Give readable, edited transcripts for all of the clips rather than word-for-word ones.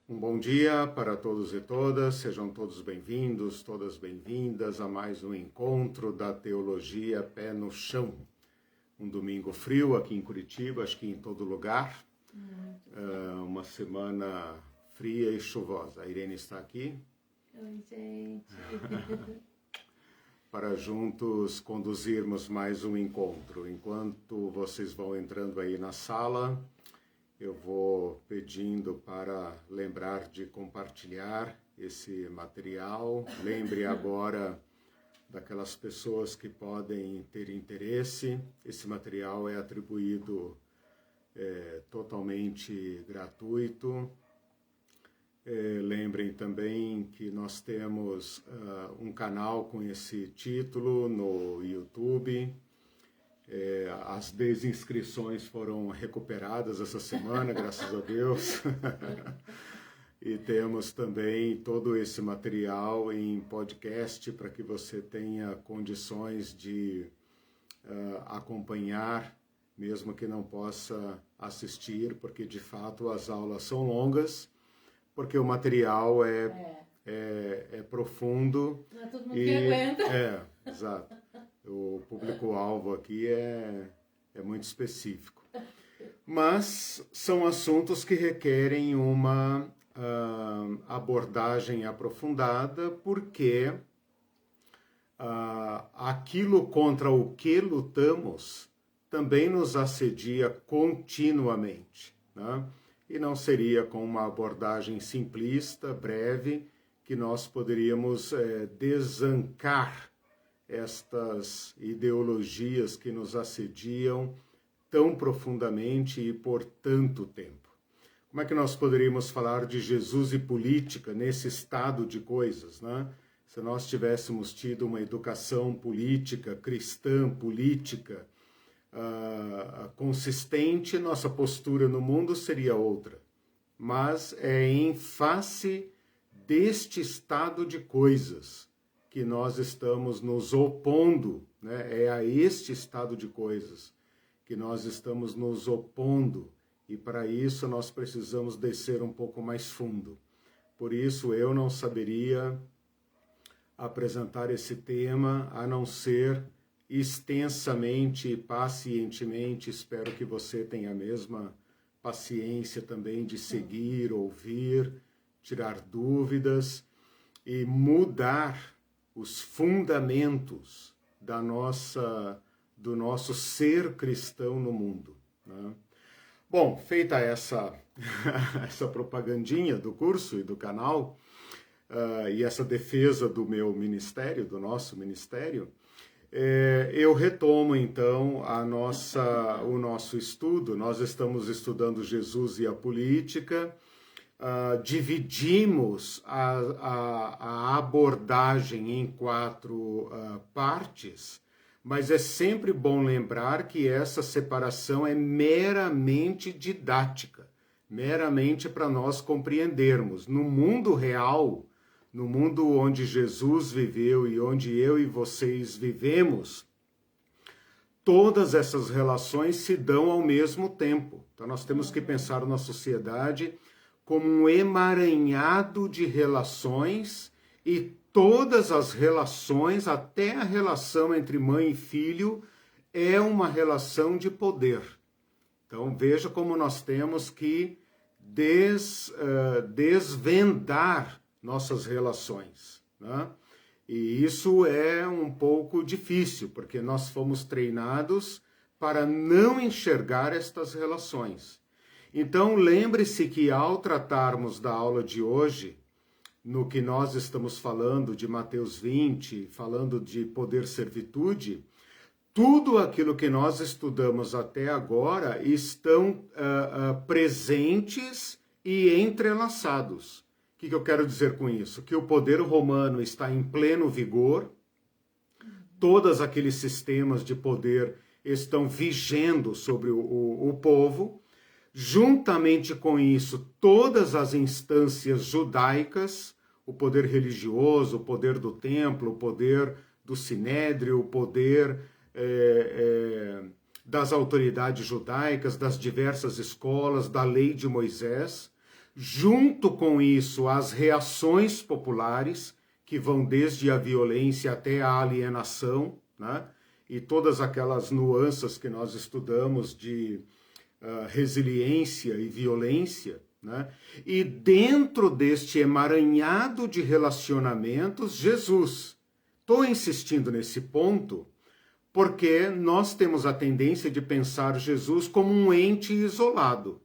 Um bom dia para todos e todas, sejam todos bem-vindos, todas bem-vindas a mais um encontro da Teologia Pé no Chão. Um domingo frio aqui em Curitiba, acho que em todo lugar. Uma semana fria e chuvosa. A Irene está aqui. Oi, gente. Para juntos conduzirmos mais um encontro. Enquanto vocês vão entrando aí na sala, eu vou pedindo para lembrar de compartilhar esse material. Lembre agora daquelas pessoas que podem ter interesse. Esse material é atribuído totalmente gratuito. Lembrem também que nós temos um canal com esse título no YouTube. As desinscrições foram recuperadas essa semana, graças a Deus. E temos também todo esse material em podcast para que você tenha condições de acompanhar, mesmo que não possa assistir, porque de fato as aulas são longas, porque o material é profundo. Não é todo mundo que aguenta. Exato. O público-alvo aqui é muito específico. Mas são assuntos que requerem uma abordagem aprofundada, porque aquilo contra o que lutamos também nos assedia continuamente, né? E não seria com uma abordagem simplista, breve, que nós poderíamos desancar estas ideologias que nos assediam tão profundamente e por tanto tempo. Como é que nós poderíamos falar de Jesus e política nesse estado de coisas, né? Se nós tivéssemos tido uma educação política, cristã, política, consistente, nossa postura no mundo seria outra. Mas é em face deste estado de coisas que nós estamos nos opondo, né? É a este estado de coisas que nós estamos nos opondo, e para isso nós precisamos descer um pouco mais fundo. Por isso eu não saberia apresentar esse tema, a não ser extensamente e pacientemente. Espero que você tenha a mesma paciência também de seguir, ouvir, tirar dúvidas e mudar os fundamentos do nosso ser cristão no mundo, né? Bom, feita essa propagandinha do curso e do canal, e essa defesa do meu ministério, do nosso ministério, eu retomo então o nosso estudo. Nós estamos estudando Jesus e a política. Dividimos a abordagem em 4 partes, mas é sempre bom lembrar que essa separação é meramente didática, meramente para nós compreendermos. No mundo real, no mundo onde Jesus viveu e onde eu e vocês vivemos, todas essas relações se dão ao mesmo tempo. Então nós temos que pensar na sociedade como um emaranhado de relações, e todas as relações, até a relação entre mãe e filho, é uma relação de poder. Então veja como nós temos que desvendar nossas relações, né? E isso é um pouco difícil, porque nós fomos treinados para não enxergar estas relações. Então, lembre-se que ao tratarmos da aula de hoje, no que nós estamos falando de Mateus 20, falando de poder-servitude, tudo aquilo que nós estudamos até agora estão presentes e entrelaçados. O que eu quero dizer com isso? Que o poder romano está em pleno vigor, todos aqueles sistemas de poder estão vigendo sobre o povo. Juntamente com isso, todas as instâncias judaicas, o poder religioso, o poder do templo, o poder do sinédrio, o poder das autoridades judaicas, das diversas escolas, da lei de Moisés, Junto com isso, as reações populares, que vão desde a violência até a alienação, né? E todas aquelas nuances que nós estudamos de resiliência e violência, né? E dentro deste emaranhado de relacionamentos, Jesus. Estou insistindo nesse ponto porque nós temos a tendência de pensar Jesus como um ente isolado,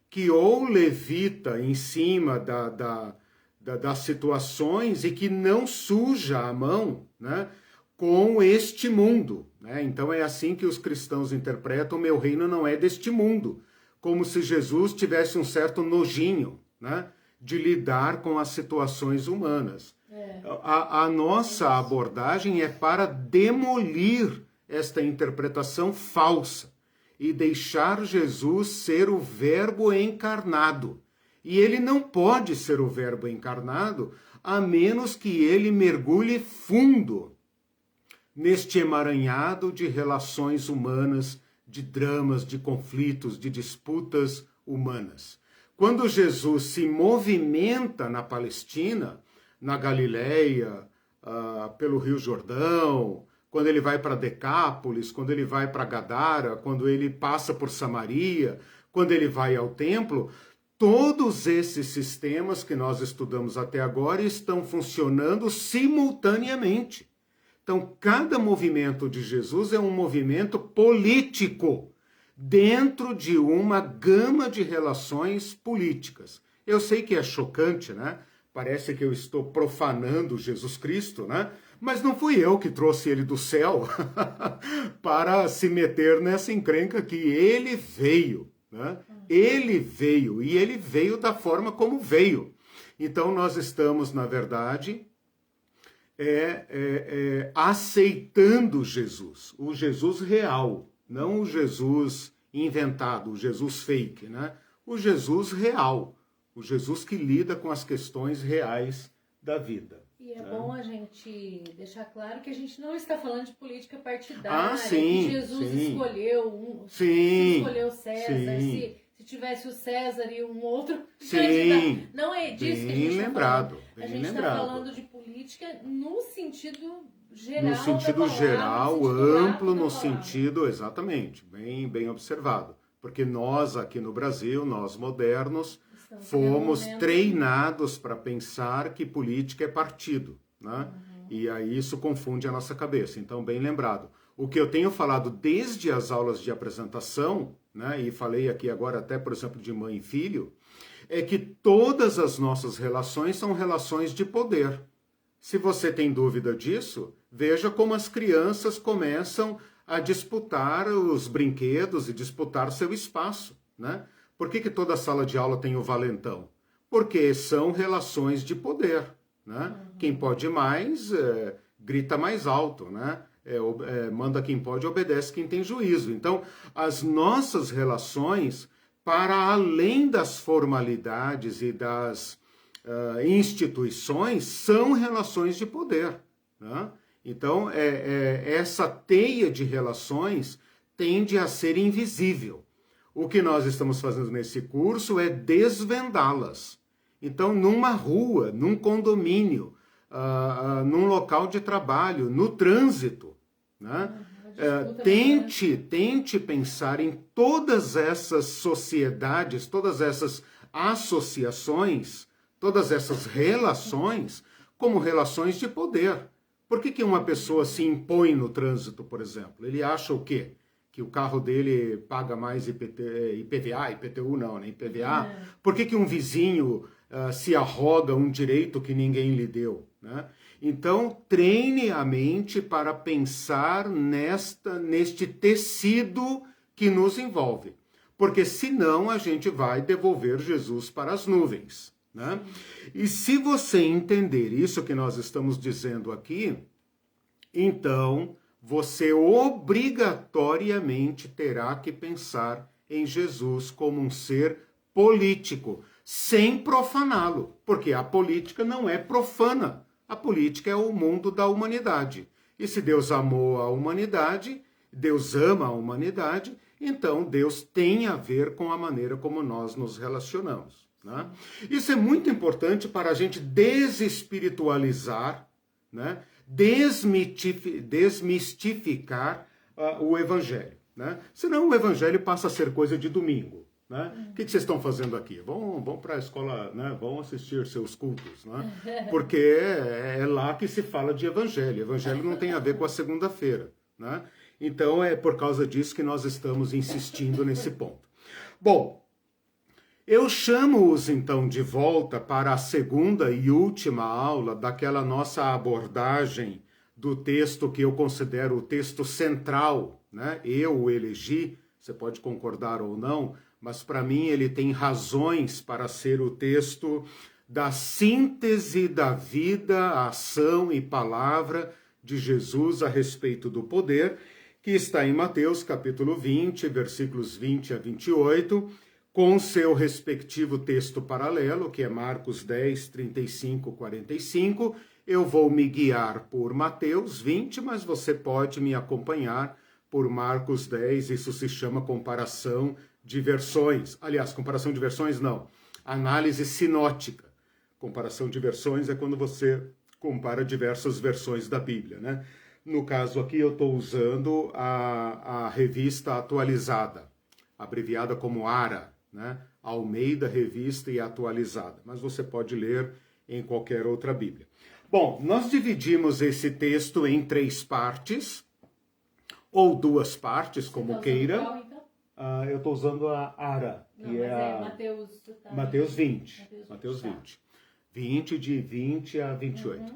que ou levita em cima das situações e que não suja a mão, né, com este mundo. Né? Então é assim que os cristãos interpretam: meu reino não é deste mundo, como se Jesus tivesse um certo nojinho, né, de lidar com as situações humanas. A nossa abordagem é para demolir esta interpretação falsa e deixar Jesus ser o Verbo encarnado. E ele não pode ser o Verbo encarnado a menos que ele mergulhe fundo neste emaranhado de relações humanas, de dramas, de conflitos, de disputas humanas. Quando Jesus se movimenta na Palestina, na Galileia, pelo Rio Jordão, quando ele vai para Decápolis, quando ele vai para Gadara, quando ele passa por Samaria, quando ele vai ao templo, todos esses sistemas que nós estudamos até agora estão funcionando simultaneamente. Então, cada movimento de Jesus é um movimento político, dentro de uma gama de relações políticas. Eu sei que é chocante, né? Parece que eu estou profanando Jesus Cristo, né? Mas não fui eu que trouxe ele do céu para se meter nessa encrenca que ele veio, né? Ele veio, e ele veio da forma como veio. Então nós estamos, na verdade, aceitando Jesus, o Jesus real, não o Jesus inventado, o Jesus fake, né? O Jesus real, o Jesus que lida com as questões reais da vida. E é bom a gente deixar claro que a gente não está falando de política partidária, sim, que Jesus escolheu escolheu César, se tivesse o César e um outro candidato. Não é disso que a gente está falando. A gente está falando de política no sentido geral. No sentido geral, amplo, no sentido, exatamente, bem observado. Porque nós aqui no Brasil, nós modernos, fomos treinados para pensar que política é partido, né? E aí isso confunde a nossa cabeça. Então, bem lembrado. O que eu tenho falado desde as aulas de apresentação, né, e falei aqui agora até, por exemplo, de mãe e filho, é que todas as nossas relações são relações de poder. Se você tem dúvida disso, veja como as crianças começam a disputar os brinquedos e disputar seu espaço, né? Por que toda sala de aula tem o valentão? Porque são relações de poder, né? Quem pode mais, grita mais alto, né? Manda quem pode, obedece quem tem juízo. Então, as nossas relações, para além das formalidades e das instituições, são relações de poder, né? Então, essa teia de relações tende a ser invisível. O que nós estamos fazendo nesse curso é desvendá-las. Então, numa rua, num condomínio, num local de trabalho, no trânsito, né? Tente pensar em todas essas sociedades, todas essas associações, todas essas relações como relações de poder. Por que uma pessoa se impõe no trânsito, por exemplo? Ele acha o quê? Que o carro dele paga mais IPVA, IPTU não, né? IPVA. Por que um vizinho se arroga um direito que ninguém lhe deu, né? Então, treine a mente para pensar neste tecido que nos envolve. Porque senão a gente vai devolver Jesus para as nuvens, né? E se você entender isso que nós estamos dizendo aqui, então você obrigatoriamente terá que pensar em Jesus como um ser político, sem profaná-lo, porque a política não é profana. A política é o mundo da humanidade. E se Deus amou a humanidade, Deus ama a humanidade, então Deus tem a ver com a maneira como nós nos relacionamos. Né? Isso é muito importante para a gente desespiritualizar, né? Desmistificar o Evangelho. Né? Senão o Evangelho passa a ser coisa de domingo. Né? O que vocês estão fazendo aqui? Vão para a escola, né? Vão assistir seus cultos. Né? Porque é lá que se fala de Evangelho. Evangelho não tem a ver com a segunda-feira. Né? Então é por causa disso que nós estamos insistindo nesse ponto. Bom, eu chamo-os então de volta para a segunda e última aula daquela nossa abordagem do texto que eu considero o texto central, né? Eu o elegi, você pode concordar ou não, mas para mim ele tem razões para ser o texto da síntese da vida, ação e palavra de Jesus a respeito do poder, que está em Mateus capítulo 20, versículos 20 a 28, com seu respectivo texto paralelo, que é Marcos 10, 35, 45. Eu vou me guiar por Mateus 20, mas você pode me acompanhar por Marcos 10, isso se chama comparação de versões. Aliás, comparação de versões não, análise sinótica. Comparação de versões é quando você compara diversas versões da Bíblia, né? No caso aqui eu estou usando a revista atualizada, abreviada como ARA, né? Almeida Revista e Atualizada, mas você pode ler em qualquer outra Bíblia. Bom, nós dividimos esse texto em 3 partes, ou 2 partes, como queira. Qual, então? Eu estou usando a ARA, que Mateus 20. Mateus 20. 20, de 20 a 28.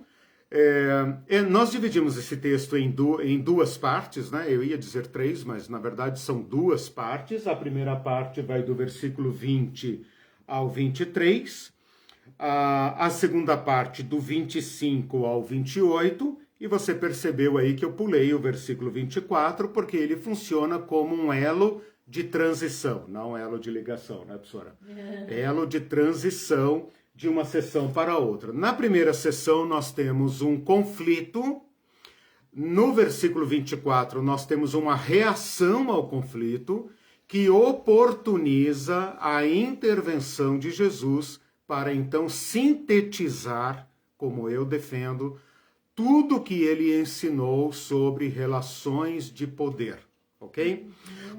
Nós dividimos esse texto em 2 partes, né? Eu ia dizer 3, mas na verdade são 2 partes. A primeira parte vai do versículo 20 ao 23, a segunda parte do 25 ao 28, e você percebeu aí que eu pulei o versículo 24, porque ele funciona como um elo de transição, não elo de ligação, né, professora? Elo de transição de uma sessão para outra. Na primeira sessão nós temos um conflito, no versículo 24 nós temos uma reação ao conflito que oportuniza a intervenção de Jesus para então sintetizar, como eu defendo, tudo que ele ensinou sobre relações de poder, ok?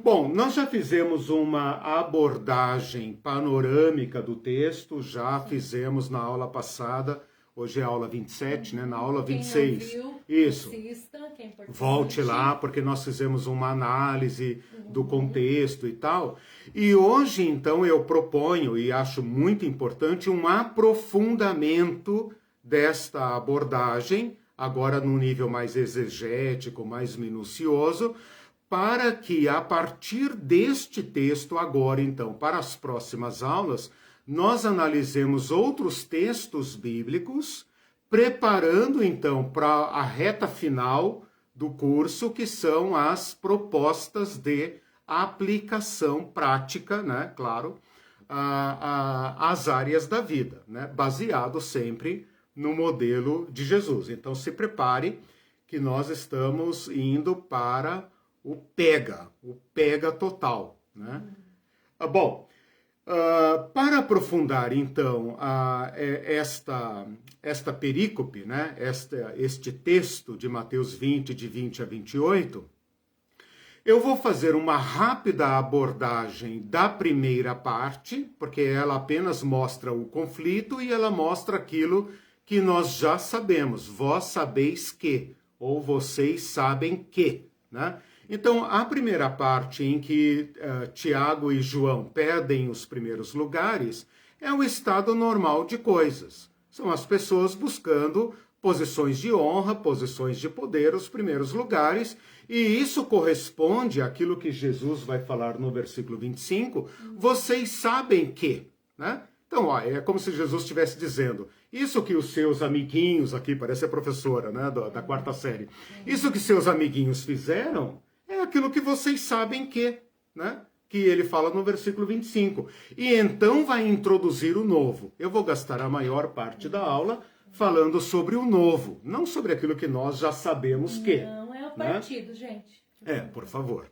Bom, nós já fizemos uma abordagem panorâmica do texto, já fizemos na aula passada, hoje é a aula 27, né? Na aula 26. Quem não viu, isso. Assista, que é importante. Volte lá, porque nós fizemos uma análise do contexto e tal. E hoje, então, eu proponho, e acho muito importante, um aprofundamento desta abordagem, agora num nível mais exegético, mais minucioso, para que, a partir deste texto, agora, então, para as próximas aulas, nós analisemos outros textos bíblicos, preparando, então, para a reta final do curso, que são as propostas de aplicação prática, né, claro, às áreas da vida, né, baseado sempre no modelo de Jesus. Então, se prepare que nós estamos indo para o pega total, né? Bom, para aprofundar, então, esta perícope, né? Este texto de Mateus 20, de 20 a 28, eu vou fazer uma rápida abordagem da primeira parte, porque ela apenas mostra o conflito e ela mostra aquilo que nós já sabemos. Vós sabeis que, ou vocês sabem que, né? Então, a primeira parte em que Tiago e João perdem os primeiros lugares é o estado normal de coisas. São as pessoas buscando posições de honra, posições de poder, os primeiros lugares, e isso corresponde àquilo que Jesus vai falar no versículo 25, vocês sabem que, né? Então, ó, é como se Jesus estivesse dizendo, isso que os seus amiguinhos aqui, parece a professora, né, da 4ª série, isso que seus amiguinhos fizeram é aquilo que vocês sabem que, né? Que ele fala no versículo 25. E então vai introduzir o novo. Eu vou gastar a maior parte da aula falando sobre o novo, não sobre aquilo que nós já sabemos que. Não é o partido, né? Gente. Por favor.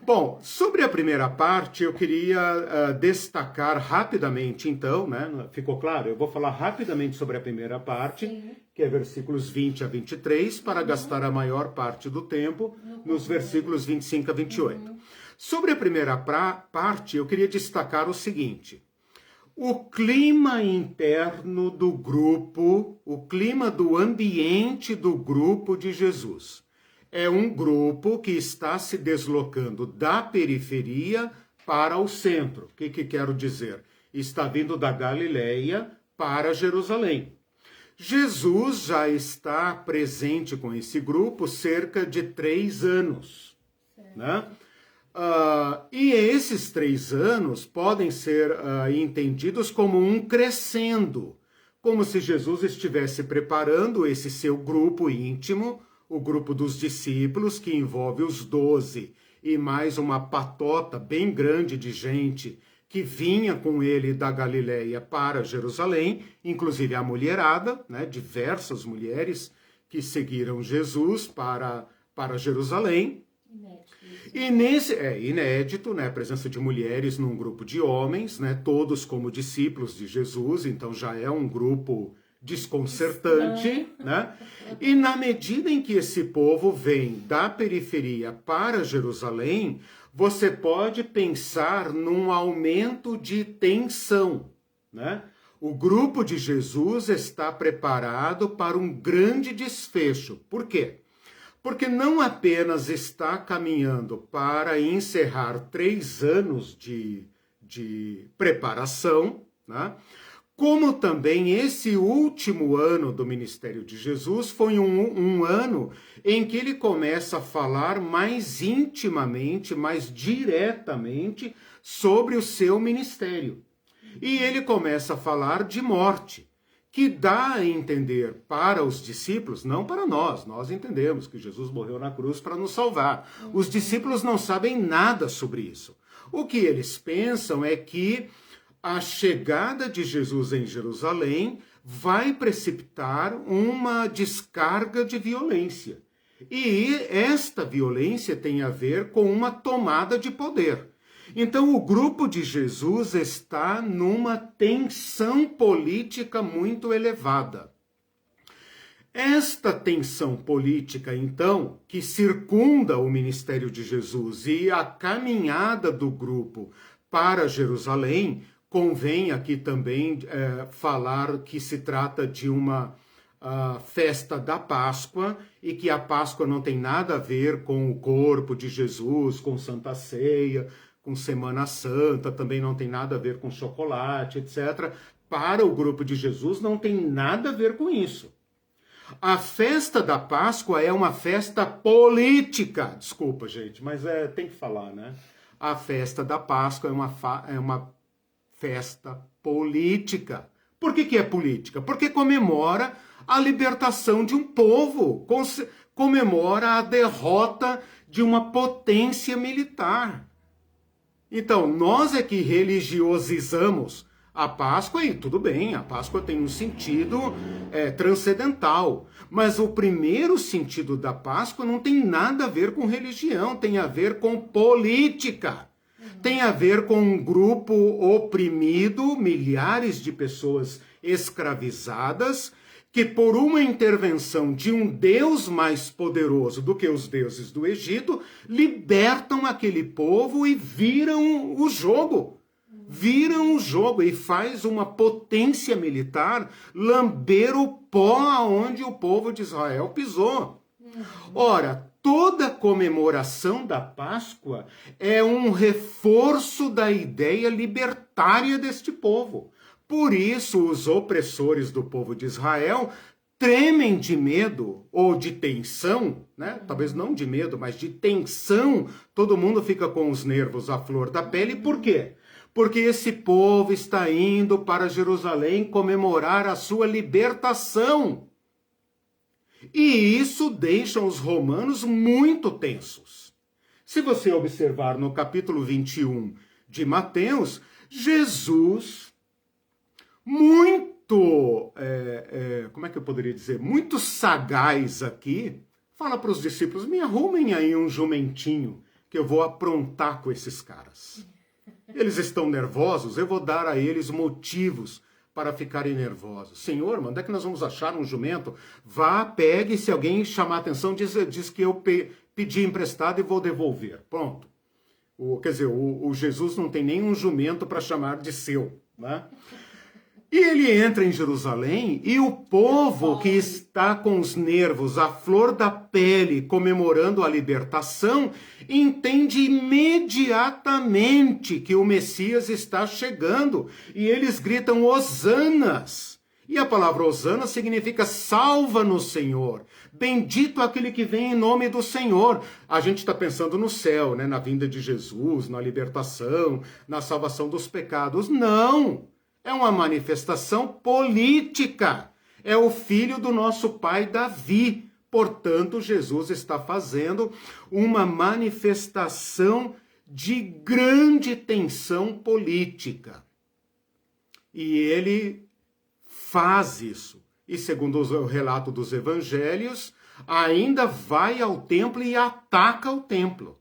Bom, sobre a primeira parte, eu queria destacar rapidamente, então, né? Ficou claro? Eu vou falar rapidamente sobre a primeira parte, sim, que é versículos 20 a 23, para gastar a maior parte do tempo nos versículos 25 a 28. Sobre a primeira parte, eu queria destacar o seguinte: o clima interno do grupo, o clima do ambiente do grupo de Jesus. É um grupo que está se deslocando da periferia para o centro. O que quero dizer? Está vindo da Galileia para Jerusalém. Jesus já está presente com esse grupo cerca de 3 anos, né? E esses 3 anos podem ser entendidos como um crescendo, como se Jesus estivesse preparando esse seu grupo íntimo, o grupo dos discípulos, que envolve os 12 e mais uma patota bem grande de gente que vinha com ele da Galileia para Jerusalém, inclusive a mulherada, né, diversas mulheres que seguiram Jesus para Jerusalém. E nesse inédito, né, a presença de mulheres num grupo de homens, né, todos como discípulos de Jesus, então já é um grupo desconcertante, né? E na medida em que esse povo vem da periferia para Jerusalém, você pode pensar num aumento de tensão, né? O grupo de Jesus está preparado para um grande desfecho. Por quê? Porque não apenas está caminhando para encerrar 3 anos de preparação, né? Como também esse último ano do ministério de Jesus foi um ano em que ele começa a falar mais intimamente, mais diretamente sobre o seu ministério. E ele começa a falar de morte, que dá a entender para os discípulos, não para nós. Nós entendemos que Jesus morreu na cruz para nos salvar. Os discípulos não sabem nada sobre isso. O que eles pensam é que a chegada de Jesus em Jerusalém vai precipitar uma descarga de violência. E esta violência tem a ver com uma tomada de poder. Então, o grupo de Jesus está numa tensão política muito elevada. Esta tensão política, então, que circunda o ministério de Jesus e a caminhada do grupo para Jerusalém, convém aqui também falar que se trata de uma festa da Páscoa e que a Páscoa não tem nada a ver com o corpo de Jesus, com Santa Ceia, com Semana Santa, também não tem nada a ver com chocolate, etc. Para o grupo de Jesus não tem nada a ver com isso. A festa da Páscoa é uma festa política. Desculpa, gente, mas tem que falar, né? A festa da Páscoa é uma festa política. Por que é política? Porque comemora a libertação de um povo, comemora a derrota de uma potência militar. Então, nós é que religiosizamos a Páscoa, e tudo bem, a Páscoa tem um sentido transcendental, mas o primeiro sentido da Páscoa não tem nada a ver com religião, tem a ver com política. Tem a ver com um grupo oprimido, milhares de pessoas escravizadas, que por uma intervenção de um Deus mais poderoso do que os deuses do Egito, libertam aquele povo e viram o jogo. Viram o jogo e faz uma potência militar lamber o pó aonde o povo de Israel pisou. Ora, toda comemoração da Páscoa é um reforço da ideia libertária deste povo. Por isso, os opressores do povo de Israel tremem de medo ou de tensão, né? Talvez não de medo, mas de tensão. Todo mundo fica com os nervos à flor da pele. Por quê? Porque esse povo está indo para Jerusalém comemorar a sua libertação. E isso deixa os romanos muito tensos. Se você observar no capítulo 21 de Mateus, Jesus, muito, como é que eu poderia dizer? Muito sagaz aqui, fala para os discípulos, me arrumem aí um jumentinho que eu vou aprontar com esses caras. Eles estão nervosos, eu vou dar a eles motivos para ficarem nervosos. Senhor, onde é que nós vamos achar um jumento? Vá, pegue, se alguém chamar a atenção, diz que eu pedi emprestado e vou devolver. Pronto. Quer dizer, o Jesus não tem nenhum jumento para chamar de seu, né? E ele entra em Jerusalém e o povo que está com os nervos à flor da pele comemorando a libertação entende imediatamente que o Messias está chegando e eles gritam hosanas. E a palavra hosana significa salva-nos, Senhor. Bendito aquele que vem em nome do Senhor. A gente está pensando no céu, né? Na vinda de Jesus, na libertação, na salvação dos pecados. Não! É uma manifestação política. É o filho do nosso pai Davi. Portanto, Jesus está fazendo uma manifestação de grande tensão política. E ele faz isso. E segundo o relato dos evangelhos, ainda vai ao templo e ataca o templo.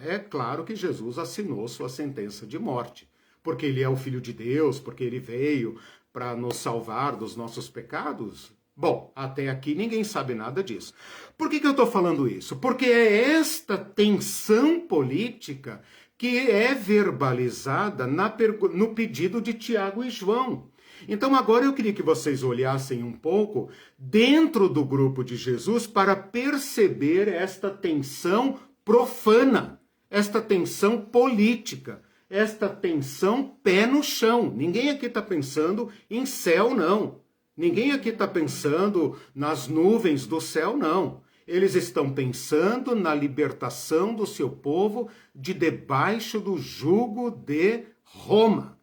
É claro que Jesus assinou sua sentença de morte. Porque ele é o Filho de Deus, porque ele veio para nos salvar dos nossos pecados? Bom, até aqui ninguém sabe nada disso. Por que eu estou falando isso? Porque é esta tensão política que é verbalizada no pedido de Tiago e João. Então agora eu queria que vocês olhassem um pouco dentro do grupo de Jesus para perceber esta tensão profana, esta tensão política. Esta tensão pé no chão. Ninguém aqui está pensando em céu, não. Ninguém aqui está pensando nas nuvens do céu, não. Eles estão pensando na libertação do seu povo de debaixo do jugo de Roma.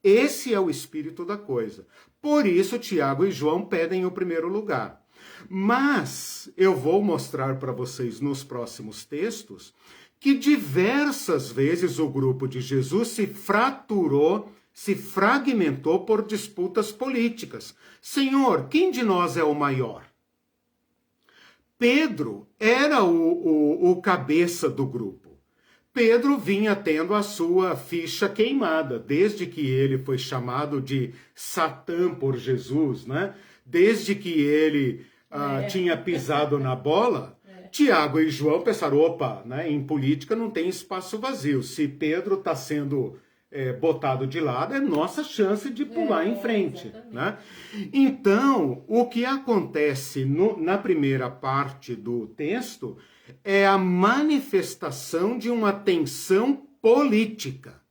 Esse é o espírito da coisa. Por isso, Tiago e João pedem o primeiro lugar. Mas eu vou mostrar para vocês nos próximos textos que diversas vezes o grupo de Jesus se fraturou, se fragmentou por disputas políticas. Senhor, quem de nós é o maior? Pedro era o cabeça do grupo. Pedro vinha tendo a sua ficha queimada, desde que ele foi chamado de Satã por Jesus, né? Desde que ele tinha pisado na bola. Tiago e João pensaram, opa, né, em política não tem espaço vazio. Se Pedro está sendo botado de lado, é nossa chance de pular em frente. Né? Então, o que acontece na primeira parte do texto é a manifestação de uma tensão política.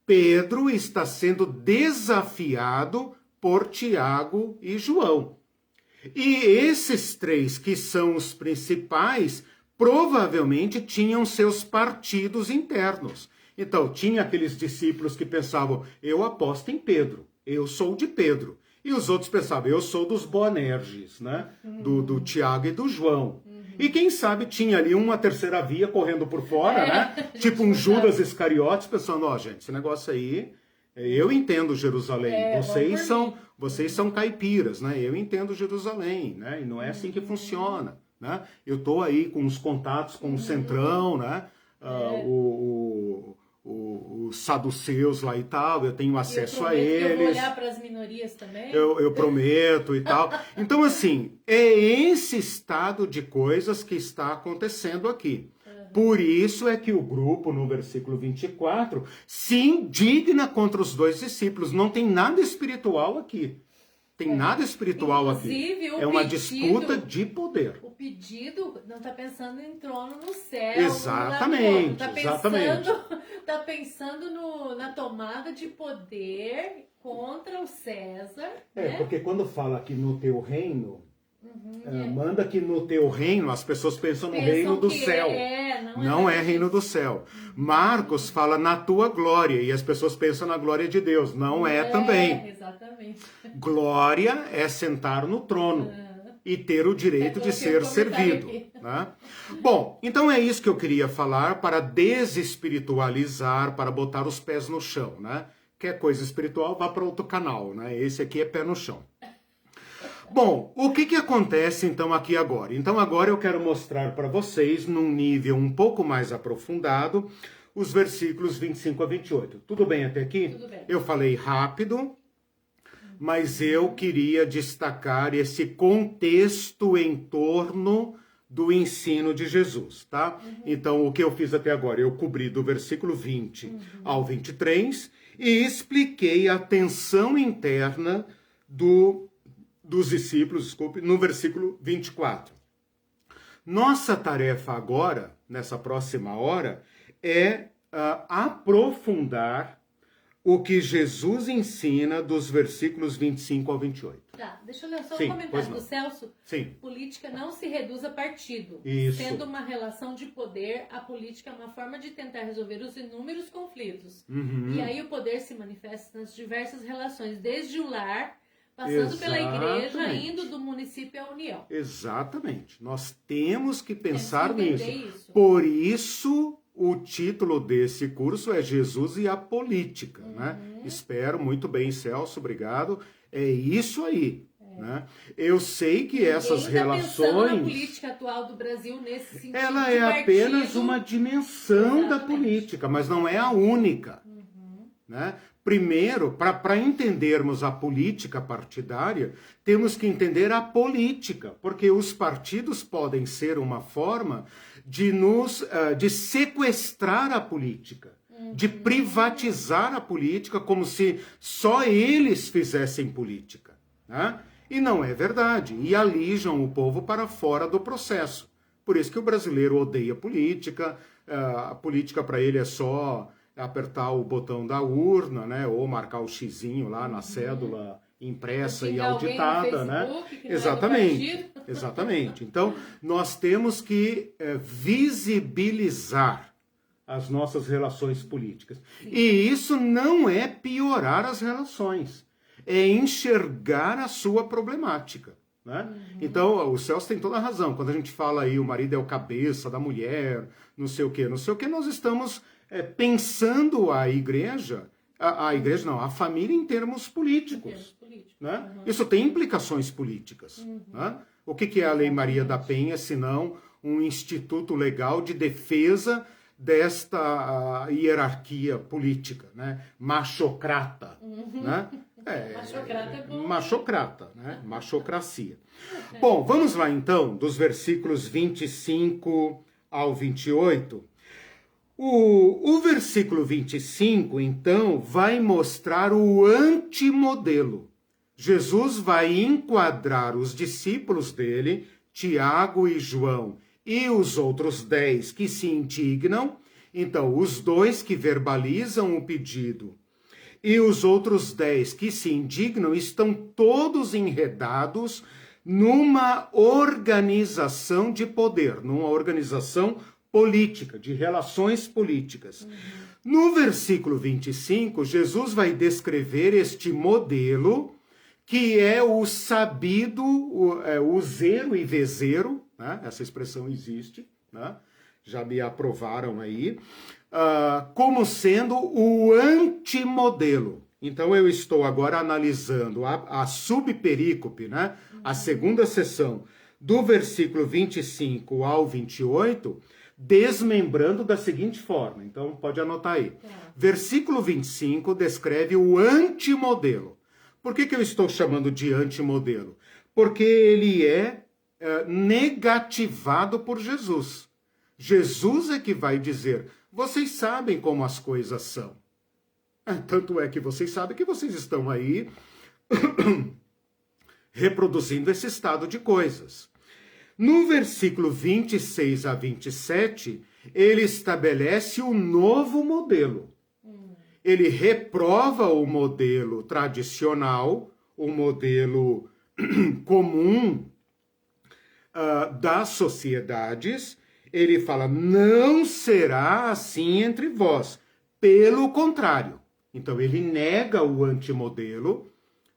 Pedro está sendo desafiado por Tiago e João. E esses três, que são os principais, provavelmente tinham seus partidos internos. Então, tinha aqueles discípulos que pensavam, eu aposto em Pedro, eu sou de Pedro. E os outros pensavam, eu sou dos Boanerges, né? Do Tiago e do João. E quem sabe tinha ali uma terceira via correndo por fora, né? Tipo um Judas Iscariotes, pensando, gente, esse negócio aí... Eu entendo Jerusalém, vocês são caipiras, né? Eu entendo Jerusalém, né? E não é assim que funciona, né? Eu tô aí com os contatos com o Centrão, né? Os saduceus lá e tal, eu tenho acesso a eles. Eu vou olhar para as minorias também. Eu prometo e tal. Então, assim, é esse estado de coisas que está acontecendo aqui. Por isso é que o grupo, no versículo 24, se indigna contra os dois discípulos. Não tem nada espiritual aqui. Tem nada espiritual aqui. É uma disputa de poder. O pedido não está pensando em trono no céu. Exatamente. Está pensando na tomada de poder contra o César. Né? Porque quando fala aqui no teu reino... manda que no teu reino as pessoas pensam no reino do céu. Não é reino do céu. Marcos fala na tua glória e as pessoas pensam na glória de Deus. Não é também. Exatamente. Glória é sentar no trono e ter o direito de ser servido. Né? Bom, então é isso que eu queria falar para desespiritualizar, para botar os pés no chão. Né? Quer coisa espiritual, vá para outro canal. Né? Esse aqui é pé no chão. Bom, o que acontece então aqui agora? Então agora eu quero mostrar para vocês, num nível um pouco mais aprofundado, os versículos 25 a 28. Tudo bem até aqui? Tudo bem. Eu falei rápido, mas eu queria destacar esse contexto em torno do ensino de Jesus, tá? Então, o que eu fiz até agora? Eu cobri do versículo 20 ao 23 e expliquei a tensão interna dos discípulos, desculpe, no versículo 24. Nossa tarefa agora, nessa próxima hora, é aprofundar o que Jesus ensina dos versículos 25 ao 28. Tá, deixa eu ler só um comentário do Celso. Sim. Política não se reduz a partido. Isso. Sendo uma relação de poder, a política é uma forma de tentar resolver os inúmeros conflitos. E aí o poder se manifesta nas diversas relações, desde o lar, passando pela igreja, indo do município à União. Exatamente. Nós temos que pensar nisso. Isso. Por isso, o título desse curso é Jesus e a Política, né? Espero, muito bem, Celso, obrigado. É isso aí. Né? Eu sei que essas relações... na política atual do Brasil nesse sentido. Ela é apenas uma dimensão da política, mas não é a única. Né? Primeiro, para entendermos a política partidária, temos que entender a política, porque os partidos podem ser uma forma de sequestrar a política, de privatizar a política como se só eles fizessem política. Né? E não é verdade, e alijam o povo para fora do processo. Por isso que o brasileiro odeia política, a política para ele é só apertar o botão da urna, né, ou marcar o xizinho lá na cédula impressa e auditada, né? Exatamente, exatamente. Então, nós temos que visibilizar as nossas relações políticas. Sim. E isso não é piorar as relações, é enxergar a sua problemática. Né? Então, o Celso tem toda a razão. Quando a gente fala aí, o marido é o cabeça da mulher, não sei o quê, nós estamos pensando a igreja, a família em termos políticos. Né? Isso tem implicações políticas. Né? O que é a Lei Maria da Penha, senão um instituto legal de defesa desta hierarquia política, né? Machocrata. Né? Machocrata é bom. Machocrata, né? Machocracia. Bom, vamos lá então, dos versículos 25 ao 28. O versículo 25, então, vai mostrar o antimodelo. Jesus vai enquadrar os discípulos dele, Tiago e João, e os outros 10 que se indignam. Então, os 2 que verbalizam o pedido e os outros 10 que se indignam estão todos enredados numa organização de poder, numa organização política, de relações políticas. No versículo 25, Jesus vai descrever este modelo que é o sabido, o zero e vezeiro, né? Essa expressão existe, né? Já me aprovaram aí, como sendo o antimodelo. Então eu estou agora analisando a subperícope, né? A segunda seção, do versículo 25 ao 28, desmembrando da seguinte forma. Então pode anotar aí. Versículo 25 descreve o antimodelo. Por que eu estou chamando de antimodelo? Porque ele é negativado por Jesus. Jesus é que vai dizer, vocês sabem como as coisas são. Tanto é que vocês sabem que vocês estão aí reproduzindo esse estado de coisas. No versículo 26 a 27, ele estabelece um novo modelo. Ele reprova o modelo tradicional, o modelo comum das sociedades. Ele fala, não será assim entre vós. Pelo contrário. Então, ele nega o antimodelo.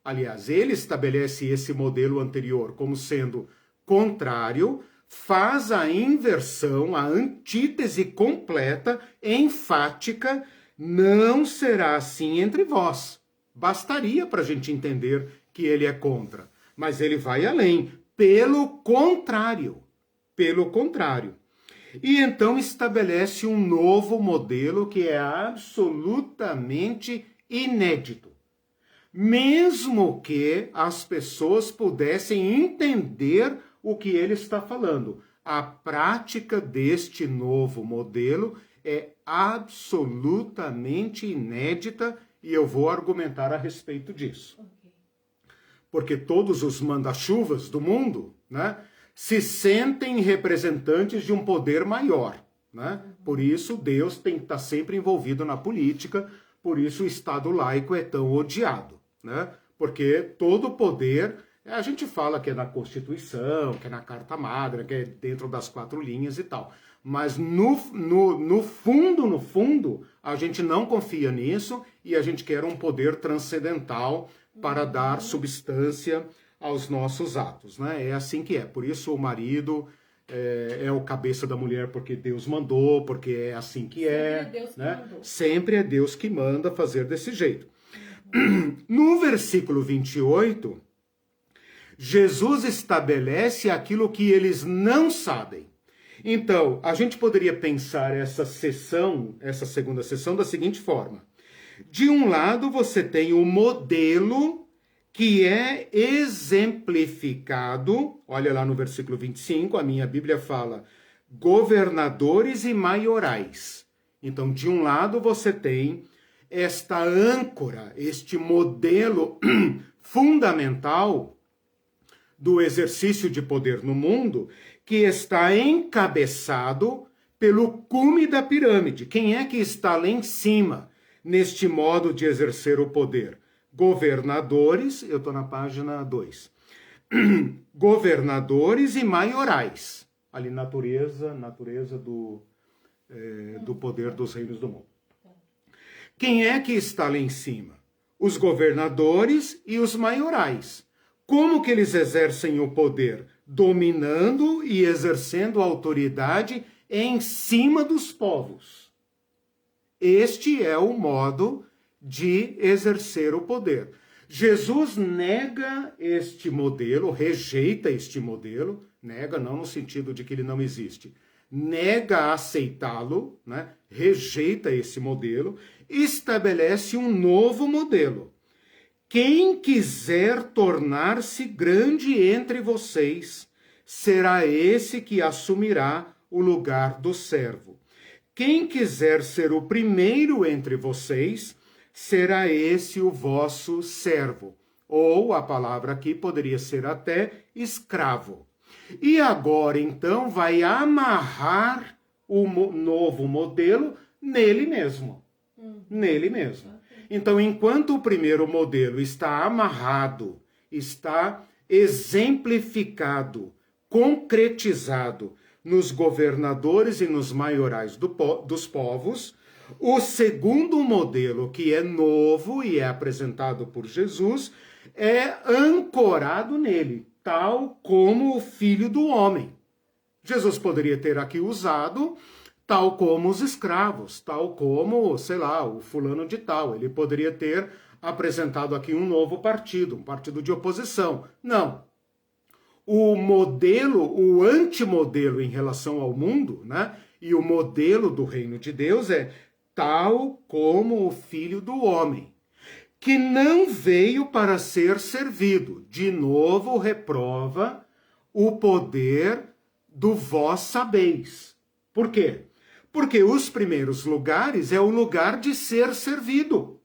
Aliás, ele estabelece esse modelo anterior como sendo contrário, faz a inversão, a antítese completa, enfática, não será assim entre vós. Bastaria para a gente entender que ele é contra. Mas ele vai além. Pelo contrário. E então estabelece um novo modelo que é absolutamente inédito. Mesmo que as pessoas pudessem entender o que ele está falando. A prática deste novo modelo é absolutamente inédita e eu vou argumentar a respeito disso. Porque todos os manda-chuvas do mundo, né, se sentem representantes de um poder maior, né? Por isso Deus tem que estar sempre envolvido na política, por isso o Estado laico é tão odiado, né? Porque todo poder, a gente fala que é na Constituição, que é na Carta Magna, que é dentro das 4 linhas e tal. Mas no fundo, a gente não confia nisso e a gente quer um poder transcendental para dar substância aos nossos atos, né? É assim que é. Por isso o marido é o cabeça da mulher porque Deus mandou, porque é assim que é. Sempre é Deus que mandou. Sempre é Deus que manda fazer desse jeito. No versículo 28, Jesus estabelece aquilo que eles não sabem. Então, a gente poderia pensar essa segunda sessão, da seguinte forma. De um lado, você tem o modelo que é exemplificado, olha lá no versículo 25, a minha Bíblia fala, governadores e maiorais. Então, de um lado, você tem esta âncora, este modelo fundamental do exercício de poder no mundo, que está encabeçado pelo cume da pirâmide. Quem é que está lá em cima neste modo de exercer o poder? Governadores, eu estou na página 2. Governadores e maiorais. Ali, natureza do poder dos reinos do mundo. Quem é que está lá em cima? Os governadores e os maiorais. Como que eles exercem o poder? Dominando e exercendo autoridade em cima dos povos. Este é o modo de exercer o poder. Jesus nega este modelo, rejeita este modelo, nega não no sentido de que ele não existe, nega aceitá-lo, né? Rejeita esse modelo, estabelece um novo modelo. Quem quiser tornar-se grande entre vocês, será esse que assumirá o lugar do servo. Quem quiser ser o primeiro entre vocês, será esse o vosso servo. Ou a palavra aqui poderia ser até escravo. E agora, então, vai amarrar o novo modelo nele mesmo. Nele mesmo. Então, enquanto o primeiro modelo está amarrado, está exemplificado, concretizado nos governadores e nos maiorais dos povos, o segundo modelo, que é novo e é apresentado por Jesus, é ancorado nele, tal como o Filho do Homem. Jesus poderia ter aqui usado tal como os escravos, tal como, sei lá, o fulano de tal. Ele poderia ter apresentado aqui um novo partido, um partido de oposição. Não. O modelo, o antimodelo em relação ao mundo, né? E o modelo do reino de Deus é tal como o Filho do Homem, que não veio para ser servido. De novo, reprova o poder do vós sabeis. Por quê? Porque os primeiros lugares é o lugar de ser servido.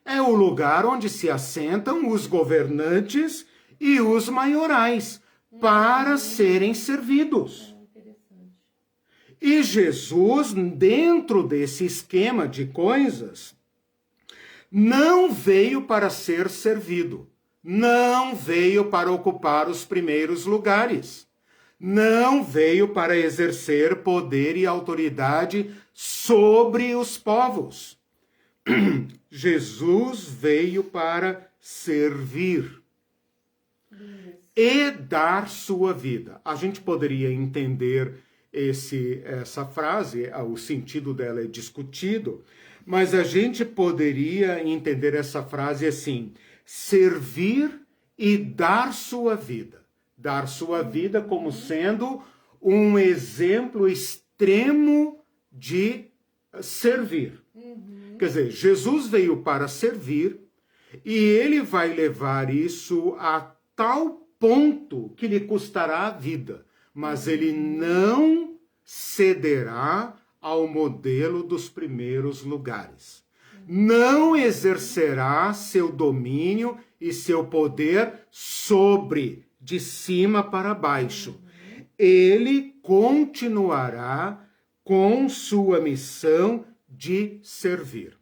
É o lugar onde se assentam os governantes e os maiorais para serem servidos. E Jesus, dentro desse esquema de coisas, não veio para ser servido. Não veio para ocupar os primeiros lugares. Não veio para exercer poder e autoridade sobre os povos. Jesus veio para servir e dar sua vida. A gente poderia entender essa frase, o sentido dela é discutido, mas a gente poderia entender essa frase assim: servir e dar sua vida. Dar sua vida como sendo um exemplo extremo de servir. Quer dizer, Jesus veio para servir e ele vai levar isso a tal ponto que lhe custará a vida. Mas ele não cederá ao modelo dos primeiros lugares. Não exercerá seu domínio e seu poder sobre, de cima para baixo. Ele continuará com sua missão de servir.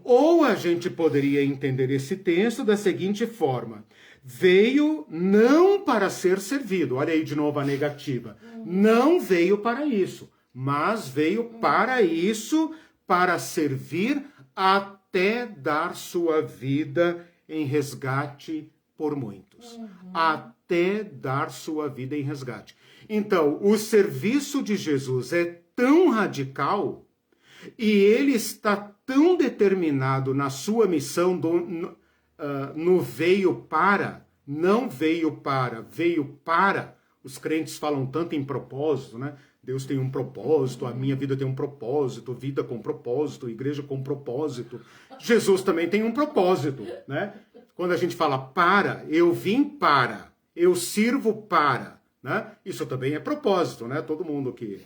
Ou a gente poderia entender esse texto da seguinte forma: veio não para ser servido. Olha aí de novo a negativa. Não veio para isso, mas veio para isso, para servir até dar sua vida em resgate por muitos. Até dar sua vida em resgate. Então, o serviço de Jesus é tão radical e ele está tão determinado na sua missão no veio para, não veio para, veio para. Os crentes falam tanto em propósito, né? Deus tem um propósito, a minha vida tem um propósito, vida com propósito, igreja com propósito. Jesus também tem um propósito, né? Quando a gente fala para, eu vim para, eu sirvo para, né? Isso também é propósito, né? Todo mundo que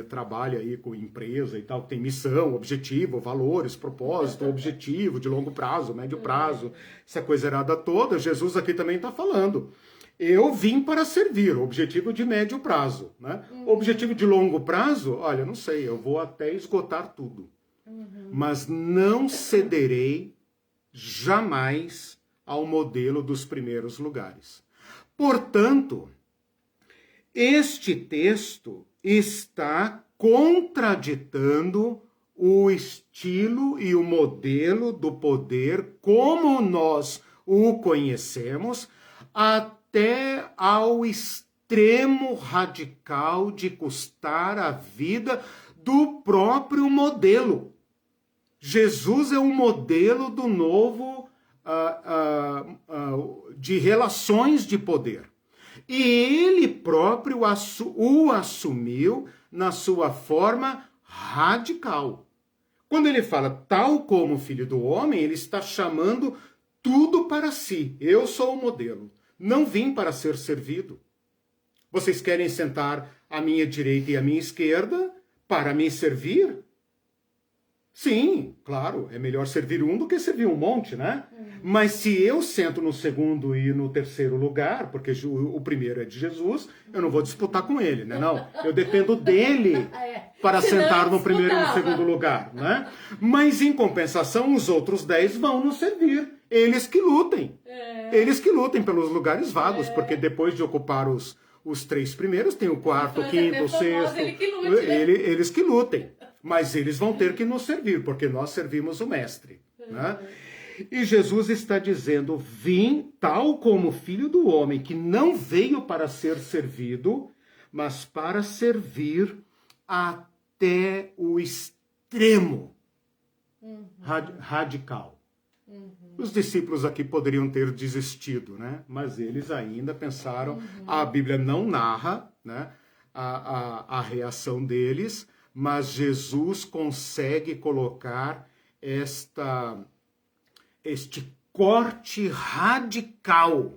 trabalha aí com empresa e tal, tem missão, objetivo, valores, propósito, objetivo de longo prazo, médio prazo, essa coisa errada toda, Jesus aqui também está falando. Eu vim para servir, objetivo de médio prazo, né? Objetivo de longo prazo, olha, não sei, eu vou até esgotar tudo. Mas não cederei jamais ao modelo dos primeiros lugares. Portanto, este texto está contraditando o estilo e o modelo do poder como nós o conhecemos, até ao extremo radical de custar a vida do próprio modelo. Jesus é um modelo do novo de relações de poder. E ele próprio o assumiu na sua forma radical. Quando ele fala tal como o Filho do Homem, ele está chamando tudo para si. Eu sou o modelo. Não vim para ser servido. Vocês querem sentar à minha direita e à minha esquerda para me servir? Sim, claro, é melhor servir um do que servir um monte, né? Mas se eu sento no segundo e no terceiro lugar, porque o primeiro é de Jesus, eu não vou disputar com ele, né? Não, eu dependo dele para sentar no primeiro e no segundo lugar, né? Mas em compensação, os outros 10 vão nos servir. Eles que lutem. Eles que lutem pelos lugares vagos, porque depois de ocupar os 3 primeiros, tem o quarto, o quinto, o sexto. Eles que lutem. Mas eles vão ter que nos servir, porque nós servimos o Mestre. Né? E Jesus está dizendo, vim tal como Filho do Homem, que não veio para ser servido, mas para servir até o extremo radical. Os discípulos aqui poderiam ter desistido, né? Mas eles ainda pensaram, a Bíblia não narra, né, a reação deles, mas Jesus consegue colocar este corte radical,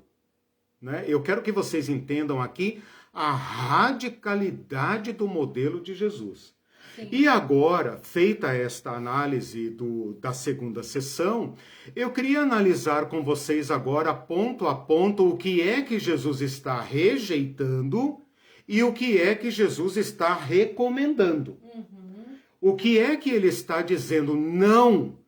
né? Eu quero que vocês entendam aqui a radicalidade do modelo de Jesus. Sim. E agora, feita esta análise da segunda sessão, eu queria analisar com vocês agora, ponto a ponto, o que é que Jesus está rejeitando e o que é que Jesus está recomendando. O que é que ele está dizendo não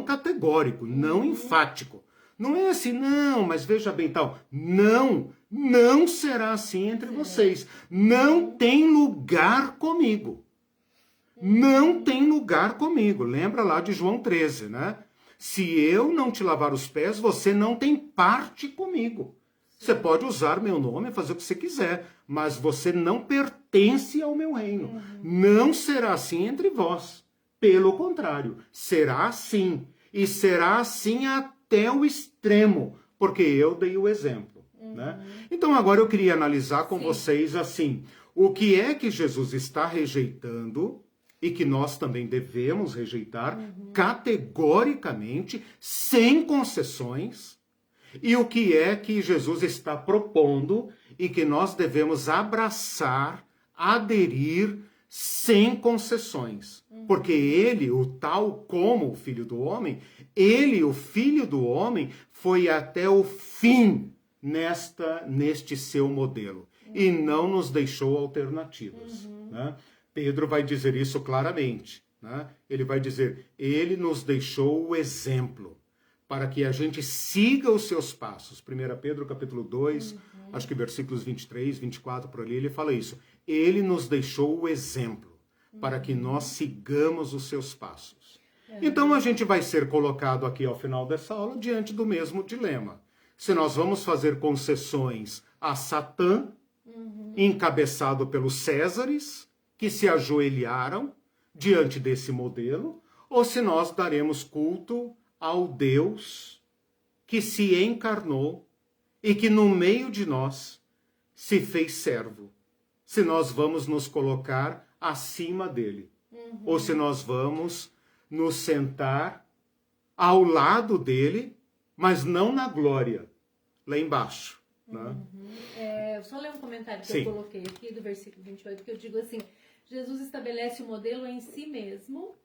categórico, não enfático. Não é assim, não, mas veja bem tal. Não será assim entre vocês. Não tem lugar comigo. Não tem lugar comigo. Lembra lá de João 13, né? Se eu não te lavar os pés, você não tem parte comigo. Você pode usar meu nome, fazer o que você quiser, mas você não pertence ao meu reino. Não será assim entre vós. Pelo contrário, será assim. E será assim até o extremo. porque eu dei o exemplo. Né? Então agora eu queria analisar com vocês assim, o que é que Jesus está rejeitando e que nós também devemos rejeitar categoricamente, sem concessões, e o que é que Jesus está propondo e que nós devemos abraçar, aderir, sem concessões. Porque ele, o tal como o Filho do Homem, ele, o Filho do Homem, foi até o fim neste seu modelo. E não nos deixou alternativas. Né? Pedro vai dizer isso claramente. Né? Ele vai dizer, ele nos deixou o exemplo para que a gente siga os seus passos. 1 Pedro capítulo 2, acho que versículos 23, 24, por ali, ele fala isso. Ele nos deixou o exemplo para que nós sigamos os seus passos. Então a gente vai ser colocado aqui ao final dessa aula diante do mesmo dilema. Se nós vamos fazer concessões a Satã, encabeçado pelos Césares, que se ajoelharam diante desse modelo, ou se nós daremos culto ao Deus que se encarnou e que no meio de nós se fez servo. Se nós vamos nos colocar acima dele, ou se nós vamos nos sentar ao lado dele, mas não na glória, lá embaixo. Né? Só ler um comentário que eu coloquei aqui do versículo 28, que eu digo assim, Jesus estabelece o modelo em si mesmo,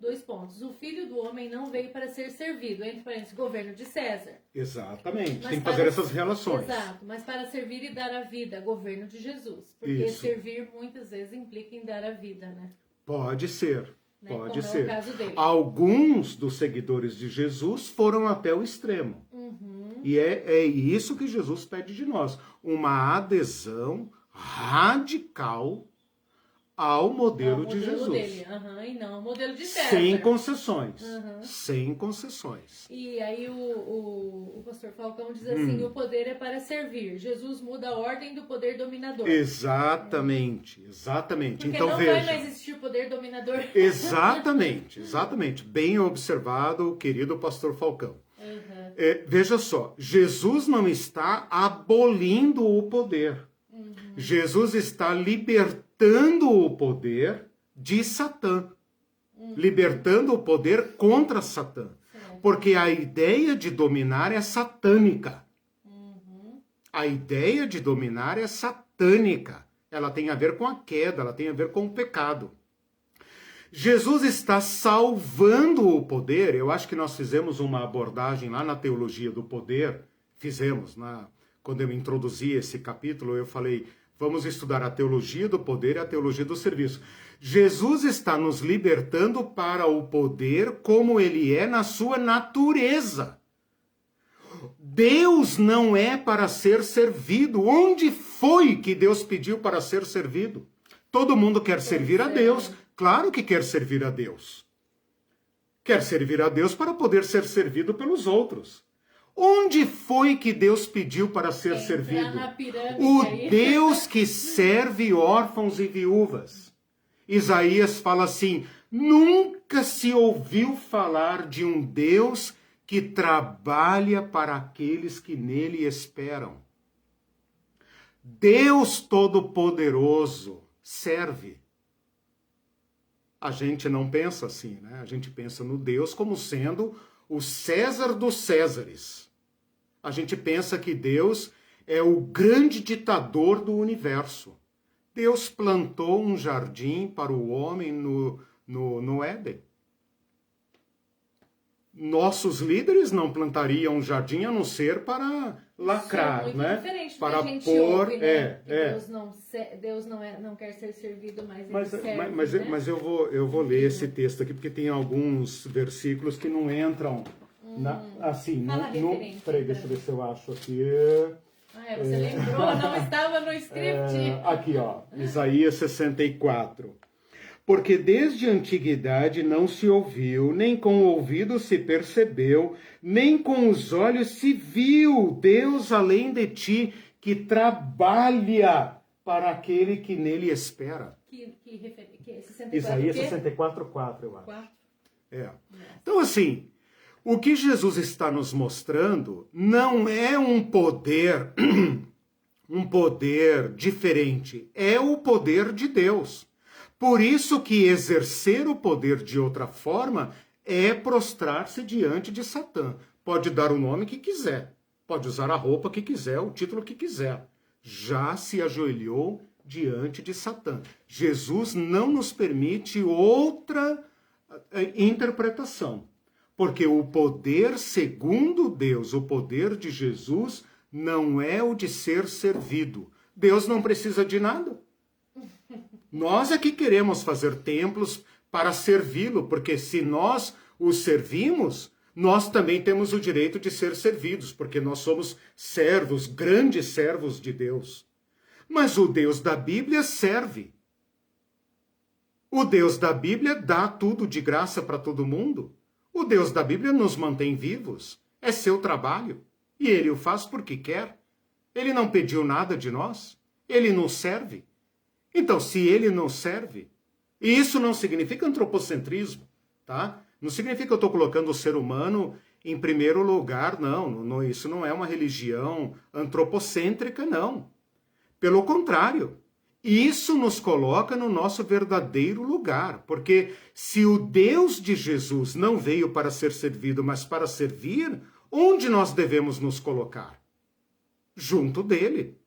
2 pontos. O Filho do Homem não veio para ser servido, entre parênteses, governo de César. Exatamente, tem que fazer essas relações. Exato, mas para servir e dar a vida, governo de Jesus. Porque servir muitas vezes implica em dar a vida, né? Pode ser, né? pode Como ser. É o caso dele. Alguns dos seguidores de Jesus foram até o extremo. E é isso que Jesus pede de nós. Uma adesão radical ao modelo de Jesus. Dele. E não o modelo de César. Sem concessões. Sem concessões. E aí o pastor Falcão diz assim, o poder é para servir. Jesus muda a ordem do poder dominador. Exatamente, exatamente. Porque então não veja. vai mais existir o poder dominador. Exatamente, exatamente. Bem observado, querido pastor Falcão. Veja só, Jesus não está abolindo o poder. Jesus está libertando o poder de Satã. Libertando o poder contra Satã. Porque a ideia de dominar é satânica. A ideia de dominar é satânica. Ela tem a ver com a queda, ela tem a ver com o pecado. Jesus está salvando o poder. Eu acho que nós fizemos uma abordagem lá na teologia do poder. Quando eu introduzi esse capítulo, eu falei, vamos estudar a teologia do poder e a teologia do serviço. Jesus está nos libertando para o poder como ele é na sua natureza. Deus não é para ser servido. Onde foi que Deus pediu para ser servido? Todo mundo quer servir a Deus. Claro que quer servir a Deus. Quer servir a Deus para poder ser servido pelos outros. Onde foi que Deus pediu para ser servido? O Deus que serve órfãos e viúvas. Isaías fala assim, nunca se ouviu falar de um Deus que trabalha para aqueles que nele esperam. Deus Todo-Poderoso serve. A gente não pensa assim, né? A gente pensa no Deus como sendo o César dos Césares. A gente pensa que Deus é o grande ditador do universo. Deus plantou um jardim para o homem no Éden. Nossos líderes não plantariam um jardim a não ser para lacrar, muito né? Diferente para da gente pôr, ouve, né? Deus não quer ser servido, mas ele serve, mas eu vou ler esse texto aqui porque tem alguns versículos que não entram assim, peraí, deixa eu ver se eu acho aqui. Você lembrou, não estava no script. Aqui, ó, Isaías 64. Porque desde a antiguidade não se ouviu, nem com o ouvido se percebeu, nem com os olhos se viu Deus além de ti, que trabalha para aquele que nele espera. Que 64, Isaías 64, 4, eu acho. 4? Então, assim, O que Jesus está nos mostrando não é um poder diferente, é o poder de Deus. Por isso que exercer o poder de outra forma é prostrar-se diante de Satã. Pode dar o nome que quiser, pode usar a roupa que quiser, o título que quiser. Já se ajoelhou diante de Satã. Jesus não nos permite outra interpretação, porque o poder segundo Deus, o poder de Jesus, não é o de ser servido. Deus não precisa de nada. Nós é que queremos fazer templos para servi-lo, porque se nós o servimos, nós também temos o direito de ser servidos, porque nós somos servos, grandes servos de Deus. Mas o Deus da Bíblia serve. O Deus da Bíblia dá tudo de graça para todo mundo. O Deus da Bíblia nos mantém vivos. É seu trabalho. E ele o faz porque quer. Ele não pediu nada de nós. Ele nos serve. Então, se ele nos serve, e isso não significa antropocentrismo, tá? Não significa que eu estou colocando o ser humano em primeiro lugar, não. Isso não é uma religião antropocêntrica, não. Pelo contrário, isso nos coloca no nosso verdadeiro lugar, porque se o Deus de Jesus não veio para ser servido, mas para servir, onde nós devemos nos colocar? Junto dele.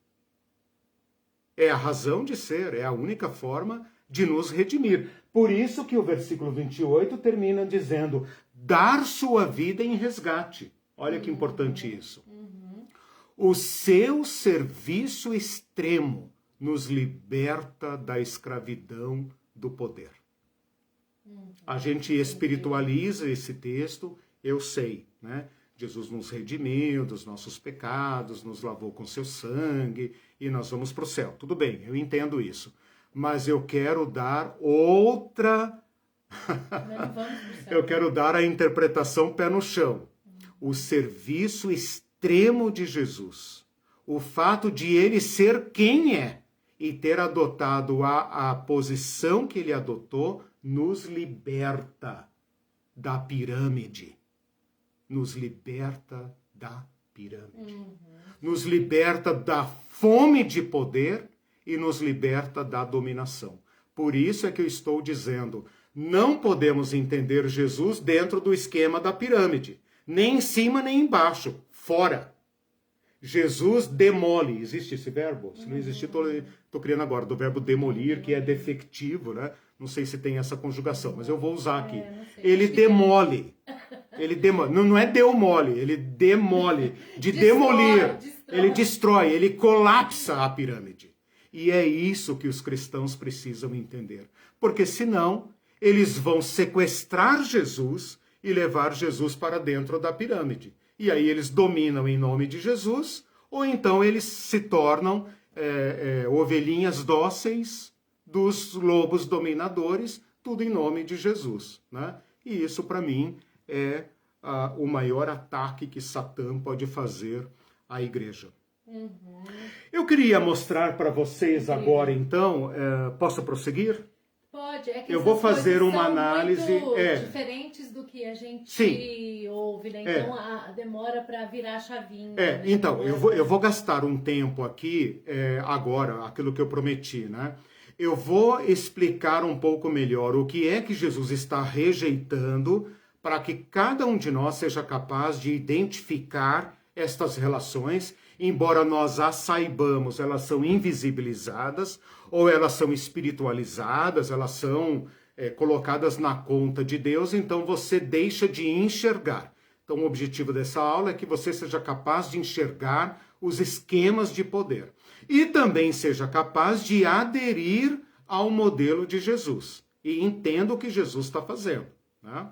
É a razão de ser, é a única forma de nos redimir. Por isso que o versículo 28 termina dizendo, dar sua vida em resgate. Olha que importante isso. O seu serviço extremo nos liberta da escravidão do poder. A gente espiritualiza esse texto, eu sei, né? Jesus nos redimiu dos nossos pecados, nos lavou com seu sangue e nós vamos para o céu. Tudo bem, eu entendo isso. Mas eu quero dar outra... eu quero dar a interpretação pé no chão. O serviço extremo de Jesus. O fato de ele ser quem é e ter adotado a posição que ele adotou nos liberta da pirâmide. Nos liberta da pirâmide. Nos liberta da fome de poder e nos liberta da dominação. Por isso é que eu estou dizendo, não podemos entender Jesus dentro do esquema da pirâmide. Nem em cima, nem embaixo. Fora. Jesus demole. Existe esse verbo? Se não existir, estou criando agora, do verbo demolir, que é defectivo, né? Não sei se tem essa conjugação, mas eu vou usar aqui. Ele demole. Ele demole. Não é deu mole, ele demole. De demolir. Ele destrói, ele colapsa a pirâmide. E é isso que os cristãos precisam entender. Porque senão, eles vão sequestrar Jesus e levar Jesus para dentro da pirâmide. E aí eles dominam em nome de Jesus, ou então eles se tornam ovelhinhas dóceis dos lobos dominadores, tudo em nome de Jesus, né? E isso, para mim, é o maior ataque que Satã pode fazer à igreja. Eu queria mostrar para vocês agora, então, posso prosseguir? Pode, é que eu vou fazer uma análise muito diferentes do que a gente ouve, né? Então demora para virar a chavinha. Né? Então, eu vou gastar um tempo aqui, agora, aquilo que eu prometi, né? Eu vou explicar um pouco melhor o que é que Jesus está rejeitando para que cada um de nós seja capaz de identificar estas relações, embora nós as saibamos, elas são invisibilizadas, ou elas são espiritualizadas, elas são colocadas na conta de Deus, então você deixa de enxergar. Então o objetivo dessa aula é que você seja capaz de enxergar os esquemas de poder. E também seja capaz de aderir ao modelo de Jesus. E entenda o que Jesus está fazendo. Né?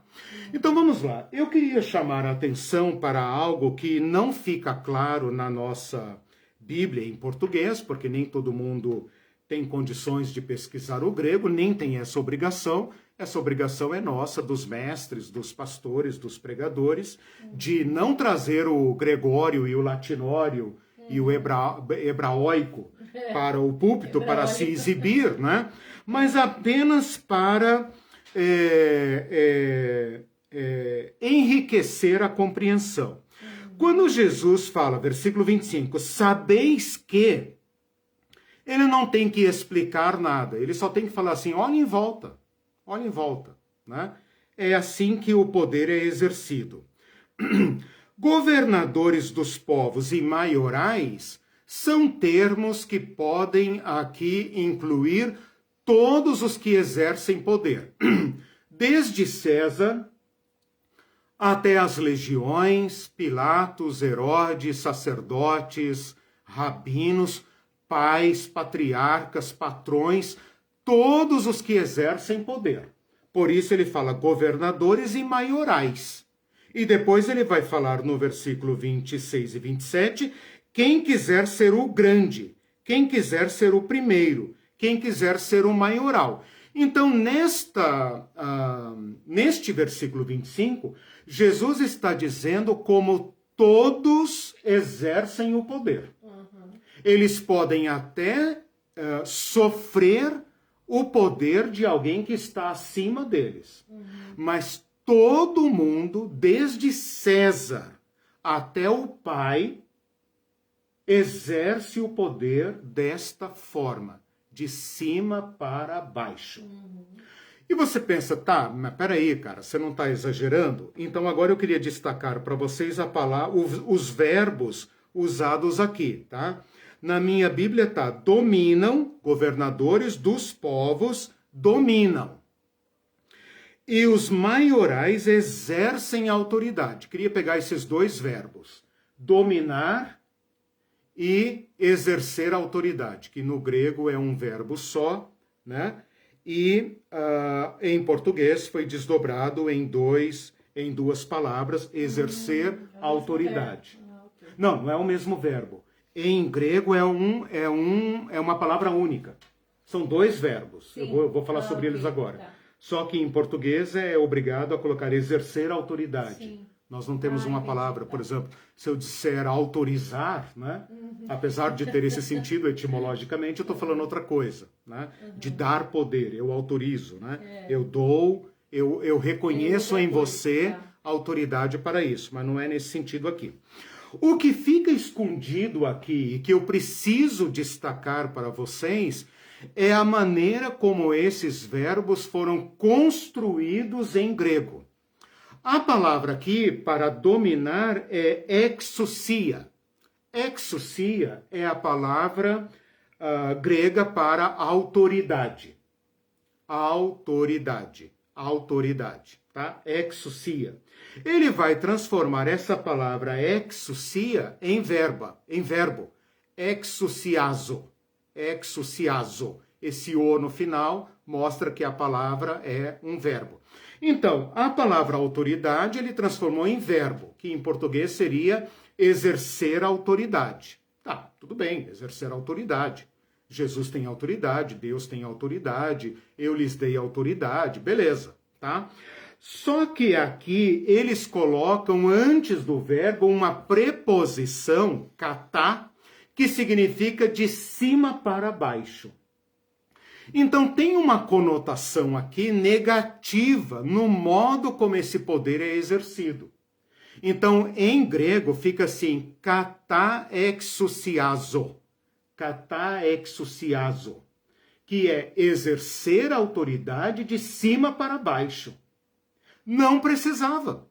Então vamos lá. Eu queria chamar a atenção para algo que não fica claro na nossa Bíblia em português, porque nem todo mundo tem condições de pesquisar o grego, nem tem essa obrigação. Essa obrigação é nossa, dos mestres, dos pastores, dos pregadores, de não trazer o gregório e o latinório e o hebraóico para o púlpito, para se exibir, né? Mas apenas para enriquecer a compreensão. Quando Jesus fala, versículo 25, sabeis que, ele não tem que explicar nada, ele só tem que falar assim, olha em volta, né? É assim que o poder é exercido. Governadores dos povos e maiorais são termos que podem aqui incluir todos os que exercem poder, desde César até as legiões, Pilatos, Herodes, sacerdotes, rabinos, pais, patriarcas, patrões, todos os que exercem poder. Por isso ele fala governadores e maiorais. E depois ele vai falar no versículo 26 e 27, quem quiser ser o grande, quem quiser ser o primeiro, quem quiser ser o maioral. Então, neste versículo 25, Jesus está dizendo como todos exercem o poder. Eles podem até sofrer o poder de alguém que está acima deles. Mas todo mundo, desde César até o Pai, exerce o poder desta forma, de cima para baixo. E você pensa, tá, mas peraí, cara, você não está exagerando? Então agora eu queria destacar para vocês a palavra, os verbos usados aqui, tá? Na minha Bíblia tá, dominam, governadores dos povos dominam. E os maiorais exercem autoridade. Queria pegar esses dois verbos, dominar e exercer autoridade, que no grego é um verbo só, né? E em português foi desdobrado em duas palavras, exercer autoridade. Não é o mesmo verbo. Em grego é uma palavra única. São dois verbos. Sim. Eu vou falar sobre eles agora. Tá. Só que em português é obrigado a colocar exercer autoridade. Sim. Nós não temos uma palavra, por exemplo, se eu disser autorizar, né? Apesar de ter esse sentido etimologicamente, eu estou falando outra coisa, né? De dar poder, eu autorizo, né? Eu dou, eu reconheço em você autoridade para isso, mas não é nesse sentido aqui. O que fica escondido aqui e que eu preciso destacar para vocês é a maneira como esses verbos foram construídos em grego. A palavra aqui para dominar é exousia. Exousia é a palavra grega para autoridade. Autoridade, tá? Exousia. Ele vai transformar essa palavra exousia em verbo. Exousiazo. Esse o no final mostra que a palavra é um verbo. Então, a palavra autoridade ele transformou em verbo, que em português seria exercer autoridade. Tá, tudo bem, exercer autoridade. Jesus tem autoridade, Deus tem autoridade, eu lhes dei autoridade, beleza, tá? Só que aqui eles colocam antes do verbo uma preposição, katá, que significa de cima para baixo. Então tem uma conotação aqui negativa no modo como esse poder é exercido. Então em grego fica assim, katá exousiazo, que é exercer a autoridade de cima para baixo. Não precisava.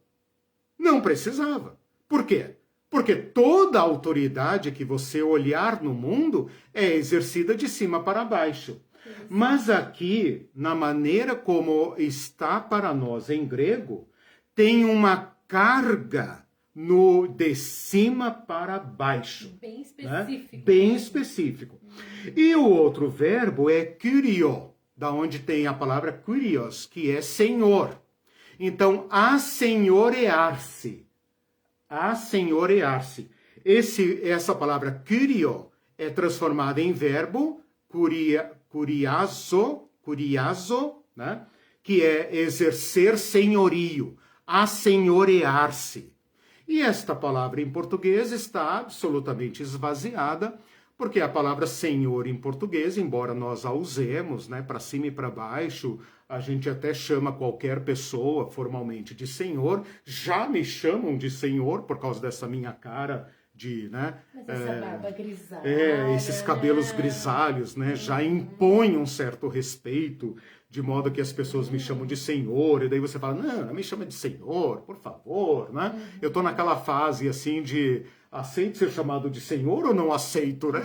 Por quê? Porque toda a autoridade que você olhar no mundo é exercida de cima para baixo. Mas aqui, na maneira como está para nós em grego, tem uma carga no de cima para baixo. Bem específico. Né? Bem específico. E o outro verbo é kyrio, da onde tem a palavra kyrios, que é senhor. Então, assenhorear-se. Essa palavra kyrio é transformada em verbo kuriazo, né? Que é exercer senhorio, assenhorear-se. E esta palavra em português está absolutamente esvaziada, Porque a palavra Senhor em português, embora nós a usemos, né, para cima e para baixo, a gente até chama qualquer pessoa formalmente de Senhor, já me chamam de Senhor por causa dessa minha cara de, né? Mas essa barba grisalha, esses cabelos grisalhos, né? Já impõem um certo respeito, de modo que as pessoas me chamam de Senhor, e daí você fala, não me chama de Senhor, por favor, né? Eu tô naquela fase, assim, de aceito ser chamado de Senhor ou não aceito, né?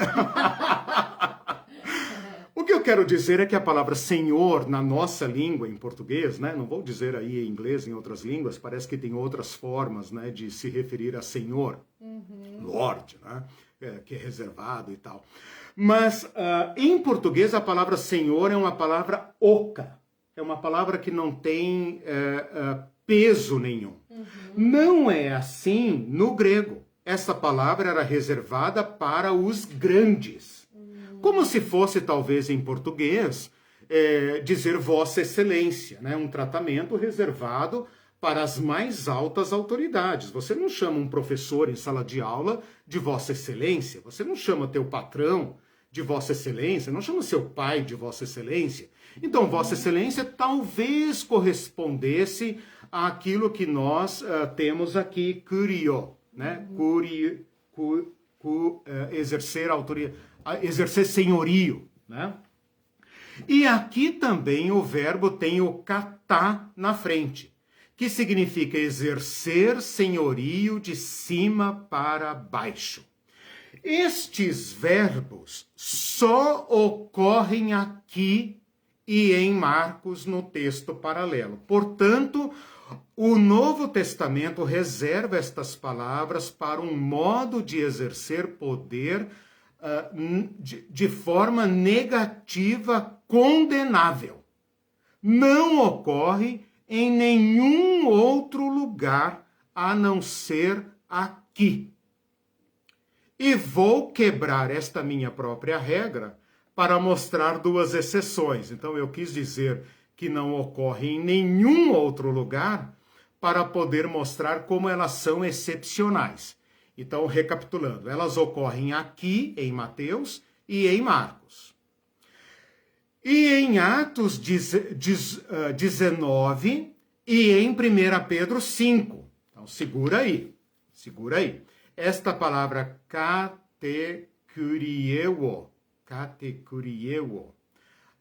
O que eu quero dizer é que a palavra Senhor, na nossa língua, em português, né? Não vou dizer aí em inglês, em outras línguas, parece que tem outras formas, né, de se referir a Senhor, Lord, né? Que é reservado e tal. Mas, em português, a palavra Senhor é uma palavra oca. É uma palavra que não tem peso nenhum. Não é assim no grego. Essa palavra era reservada para os grandes. Como se fosse, talvez, em português, dizer Vossa Excelência, né? Um tratamento reservado para as mais altas autoridades. Você não chama um professor em sala de aula de Vossa Excelência, você não chama teu patrão de Vossa Excelência, não chama seu pai de Vossa Excelência. Então, Vossa Excelência talvez correspondesse àquilo que nós temos aqui, curio, né? Exercer autoridade, exercer senhorio, né? E aqui também o verbo tem o katá na frente, que significa exercer senhorio de cima para baixo. Estes verbos só ocorrem aqui e em Marcos no texto paralelo. Portanto, o Novo Testamento reserva estas palavras para um modo de exercer poder de forma negativa, condenável. Não ocorre em nenhum outro lugar a não ser aqui. E vou quebrar esta minha própria regra para mostrar duas exceções. Então, eu quis dizer que não ocorre em nenhum outro lugar para poder mostrar como elas são excepcionais. Então, recapitulando, elas ocorrem aqui em Mateus e em Marcos. E em Atos 19 e em 1 Pedro 5. Então, segura aí. Esta palavra katekurieo,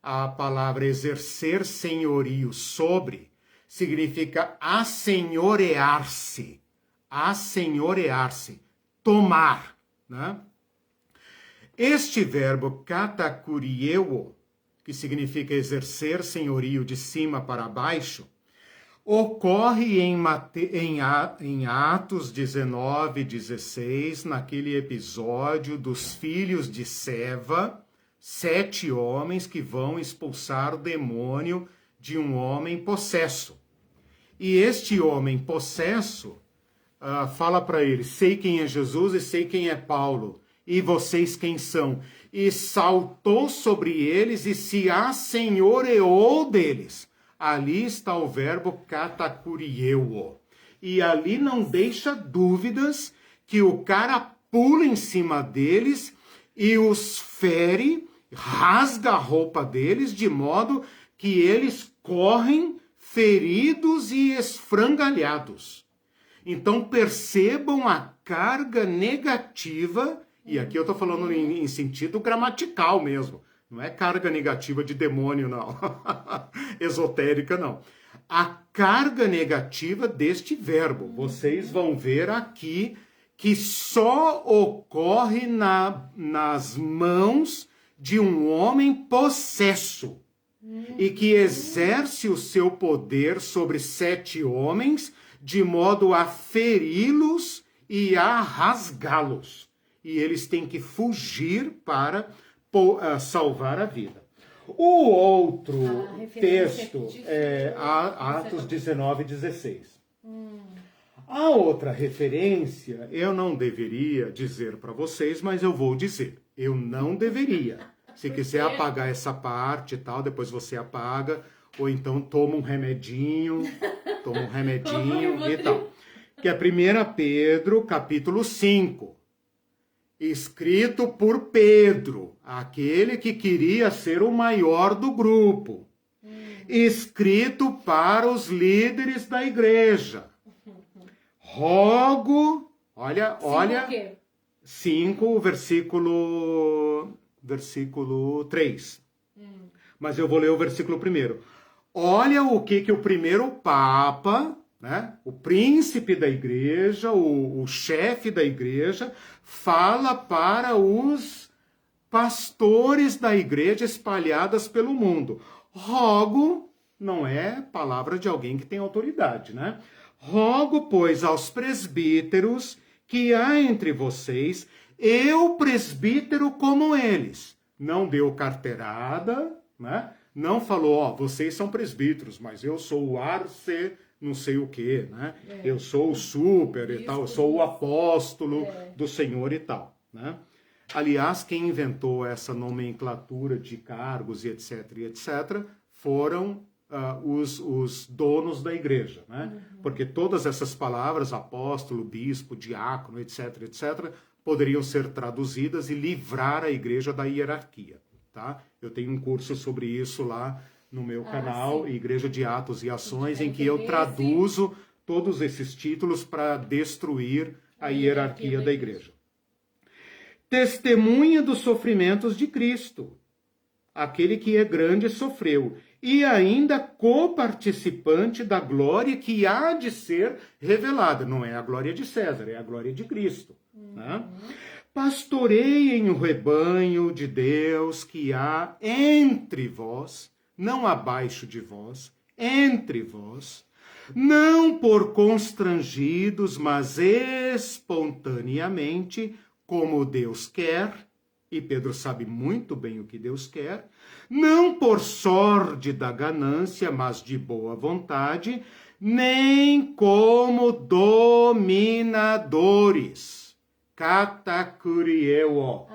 a palavra exercer senhorio sobre, significa assenhorear-se, tomar, né? Este verbo katakurieo, que significa exercer senhorio de cima para baixo, ocorre em Atos 19, 16, naquele episódio dos filhos de Seva, 7 homens que vão expulsar o demônio de um homem possesso. E este homem possesso fala para eles, sei quem é Jesus e sei quem é Paulo, e vocês quem são? E saltou sobre eles e se assenhoreou deles. Ali está o verbo katakurieo. E ali não deixa dúvidas que o cara pula em cima deles e os fere, rasga a roupa deles, de modo que eles correm feridos e esfrangalhados. Então percebam a carga negativa, e aqui eu estou falando em sentido gramatical mesmo, não é carga negativa de demônio, não. Esotérica, não. A carga negativa deste verbo. Vocês vão ver aqui que só ocorre nas mãos de um homem possesso e que exerce o seu poder sobre 7 homens de modo a feri-los e a rasgá-los. E eles têm que fugir para salvar a vida. O outro texto é Atos 19, 16. A outra referência eu não deveria dizer para vocês, mas eu vou dizer. Eu não deveria. Se quiser apagar essa parte e tal, depois você apaga, ou então toma um remedinho e tal. Que é 1 Pedro, capítulo 5. escrito por Pedro, aquele que queria ser o maior do grupo, escrito para os líderes da igreja. Rogo, olha, 5, versículo 3. Mas eu vou ler o versículo primeiro. Olha o que o primeiro Papa, né, o príncipe da igreja, o chefe da igreja, fala para os pastores da igreja espalhadas pelo mundo. Rogo não é palavra de alguém que tem autoridade, né? Rogo, pois, aos presbíteros que há entre vocês, eu presbítero como eles. Não deu carteirada, né? Não falou, vocês são presbíteros, mas eu sou o arce não sei o quê, né? Eu sou o super e tal, eu sou o apóstolo do Senhor e tal, né? Aliás, quem inventou essa nomenclatura de cargos e etc, foram os donos da igreja, né? Porque todas essas palavras, apóstolo, bispo, diácono, etc, poderiam ser traduzidas e livrar a igreja da hierarquia, tá? Eu tenho um curso sobre isso lá no meu canal, sim. Igreja de Atos e Ações, em que eu traduzo todos esses títulos para destruir a hierarquia da igreja. Testemunha dos sofrimentos de Cristo. Aquele que é grande sofreu. E ainda coparticipante da glória que há de ser revelada. Não é a glória de César, é a glória de Cristo. Né? Pastoreiem o rebanho de Deus que há entre vós, não abaixo de vós, entre vós, não por constrangidos, mas espontaneamente, como Deus quer, e Pedro sabe muito bem o que Deus quer, não por sórdida ganância, mas de boa vontade, nem como dominadores. Katakurieo.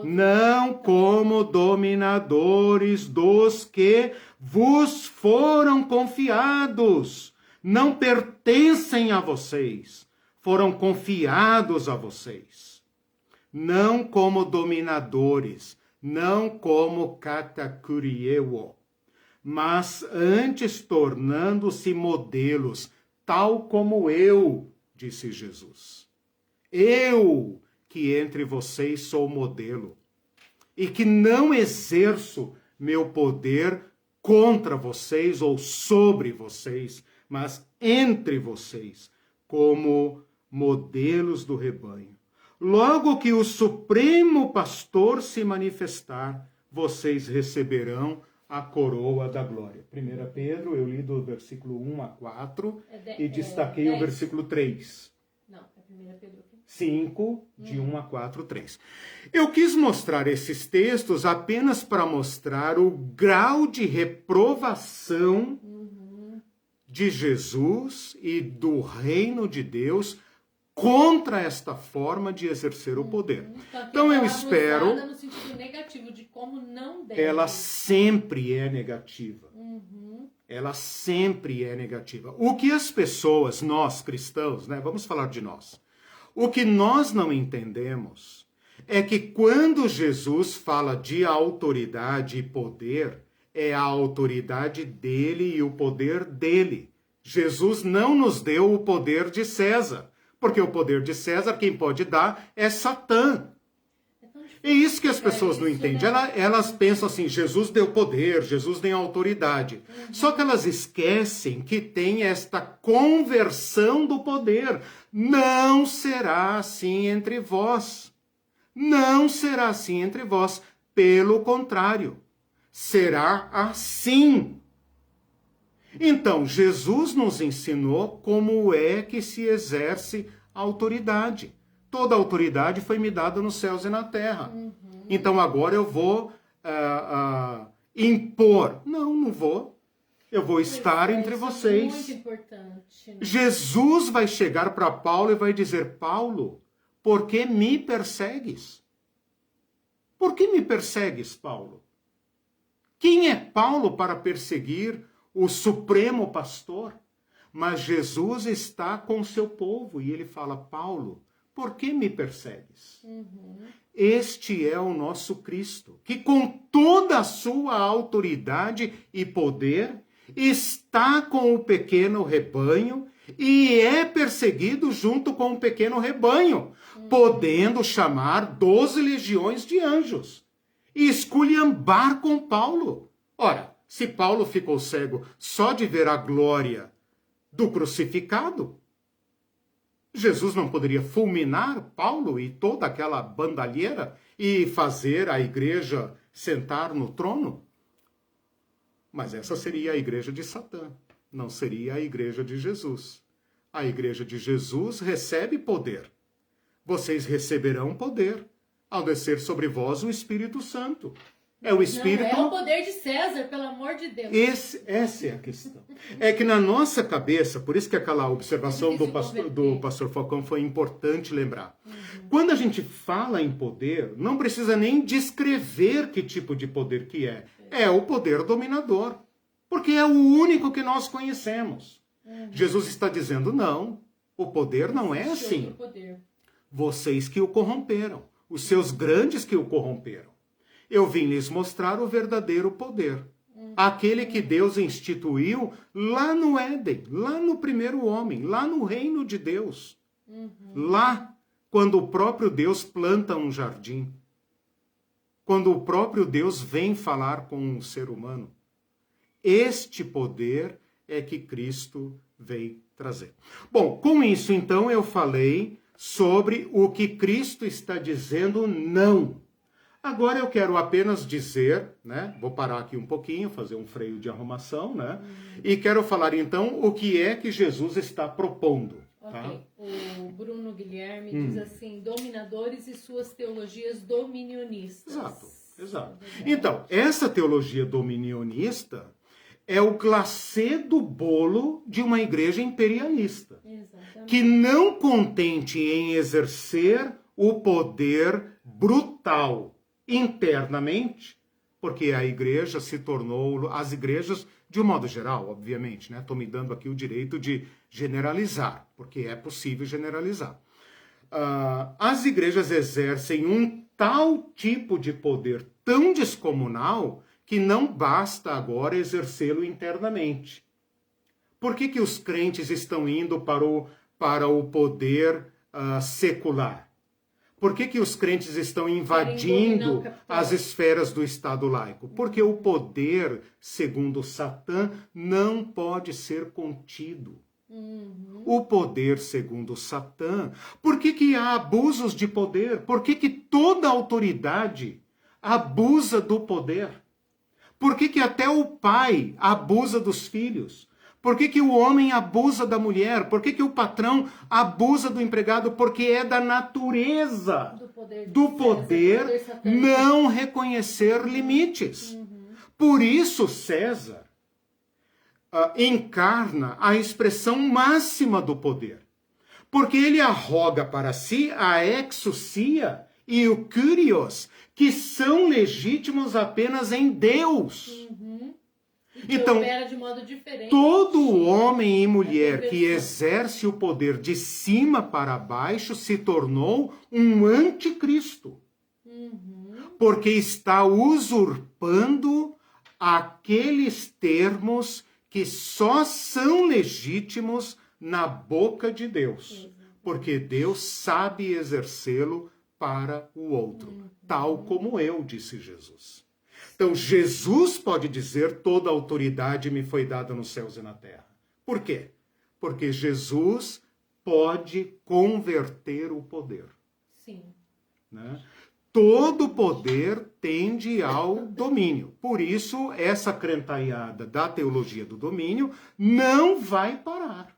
Não como dominadores dos que vos foram confiados. Não pertencem a vocês. Foram confiados a vocês. Não como dominadores, não como katakurieo, mas antes tornando-se modelos, tal como eu, disse Jesus. Eu, que entre vocês sou modelo, e que não exerço meu poder contra vocês ou sobre vocês, mas entre vocês, como modelos do rebanho. Logo que o Supremo Pastor se manifestar, vocês receberão a coroa da glória. 1 Pedro, eu li do versículo 1 a 4 e destaquei o versículo 3. Não, é 1 Pedro. 5, de 1 a 4, 3. Eu quis mostrar esses textos apenas para mostrar o grau de reprovação de Jesus e do reino de Deus contra esta forma de exercer o poder. Então eu espero... no sentido negativo, de como não deve. Ela sempre é negativa. Ela sempre é negativa. O que as pessoas, nós cristãos, né, vamos falar de nós, o que nós não entendemos é que quando Jesus fala de autoridade e poder, é a autoridade dele e o poder dele. Jesus não nos deu o poder de César. Porque o poder de César, quem pode dar é Satã. É isso que as pessoas não entendem. Elas pensam assim, Jesus deu poder, Jesus deu autoridade. Só que elas esquecem que tem esta conversão do poder. Não será assim entre vós. Não será assim entre vós. Pelo contrário, será assim. Então, Jesus nos ensinou como é que se exerce a autoridade. Toda a autoridade foi me dada nos céus e na terra. Então, agora eu vou impor. Não vou. Eu vou estar entre vocês. Muito importante, né? Jesus vai chegar para Paulo e vai dizer, Paulo, por que me persegues? Por que me persegues, Paulo? Quem é Paulo para perseguir o Supremo Pastor? Mas Jesus está com o seu povo e ele fala, Paulo, por que me persegues? Este é o nosso Cristo, que com toda a sua autoridade e poder está com o pequeno rebanho e é perseguido junto com o pequeno rebanho, podendo chamar 12 legiões de anjos e esculhambar com Paulo. Ora, se Paulo ficou cego só de ver a glória do crucificado, Jesus não poderia fulminar Paulo e toda aquela bandalheira e fazer a igreja sentar no trono? Mas essa seria a igreja de Satã, não seria a igreja de Jesus. A igreja de Jesus recebe poder. Vocês receberão poder ao descer sobre vós o Espírito Santo. É o Espírito... Não, é o poder de César, pelo amor de Deus. Essa é a questão. É que na nossa cabeça, por isso que aquela observação do pastor Falcão foi importante lembrar. Quando a gente fala em poder, não precisa nem descrever que tipo de poder que é. É o poder dominador. Porque é o único que nós conhecemos. Jesus está dizendo, não, o poder não é assim. Vocês que o corromperam. Os seus grandes que o corromperam. Eu vim lhes mostrar o verdadeiro poder. Aquele que Deus instituiu lá no Éden, lá no primeiro homem, lá no reino de Deus. Lá, quando o próprio Deus planta um jardim. Quando o próprio Deus vem falar com um ser humano. Este poder é que Cristo veio trazer. Bom, com isso, então, eu falei sobre o que Cristo está dizendo não. Agora eu quero apenas dizer, né? Vou parar aqui um pouquinho, fazer um freio de arrumação, né? E quero falar então o que é que Jesus está propondo. Tá? O Bruno Guilherme diz assim, dominadores e suas teologias dominionistas. Exato. Então, essa teologia dominionista é o glacê do bolo de uma igreja imperialista. Exatamente. Que não contente em exercer o poder brutal internamente, porque a igreja se tornou, as igrejas, de um modo geral, obviamente, né? Estou me dando aqui o direito de generalizar, porque é possível generalizar. As igrejas exercem um tal tipo de poder tão descomunal que não basta agora exercê-lo internamente. Por que os crentes estão indo para o poder secular? Por que os crentes estão invadindo as esferas do Estado laico? Porque o poder, segundo Satã, não pode ser contido. O poder, segundo Satã. Por que há abusos de poder? Por que toda autoridade abusa do poder? Por que até o pai abusa dos filhos? Por que o homem abusa da mulher? Por que o patrão abusa do empregado? Porque é da natureza do poder não reconhecer limites. Por isso César encarna a expressão máxima do poder. Porque ele arroga para si a exousia e o kyrios, que são legítimos apenas em Deus. Então, de modo diferente. Todo homem e mulher que exerce o poder de cima para baixo se tornou um anticristo. Porque está usurpando aqueles termos que só são legítimos na boca de Deus. Porque Deus sabe exercê-lo para o outro. Tal como eu, disse Jesus. Então, Jesus pode dizer, toda autoridade me foi dada nos céus e na terra. Por quê? Porque Jesus pode converter o poder. Sim. Né? Todo poder tende ao domínio. Por isso, essa crentaiada da teologia do domínio não vai parar.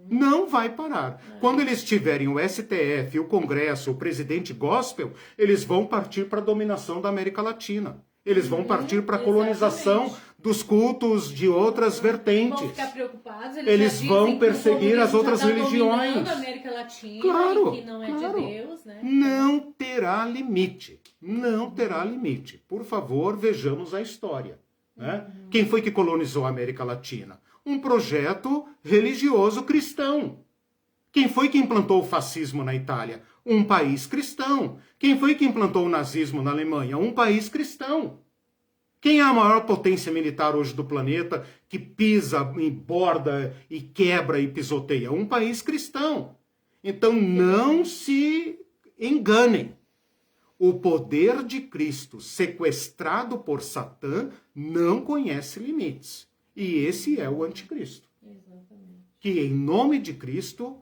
Não vai parar. Quando eles tiverem o STF, o Congresso, o presidente gospel, eles vão partir para a dominação da América Latina. Eles vão partir para a colonização dos cultos de outras vertentes. Vão ficar preocupados. Eles vão perseguir as outras religiões. A América Latina, claro, que não é de Deus, né? Não terá limite. Não terá limite. Por favor, vejamos a história. Né? Quem foi que colonizou a América Latina? Um projeto religioso cristão. Quem foi que implantou o fascismo na Itália? Um país cristão. Quem foi que implantou o nazismo na Alemanha? Um país cristão. Quem é a maior potência militar hoje do planeta que pisa, e borda e quebra e pisoteia? Um país cristão. Então não se enganem. O poder de Cristo sequestrado por Satã não conhece limites. E esse é o anticristo. Exatamente. Que em nome de Cristo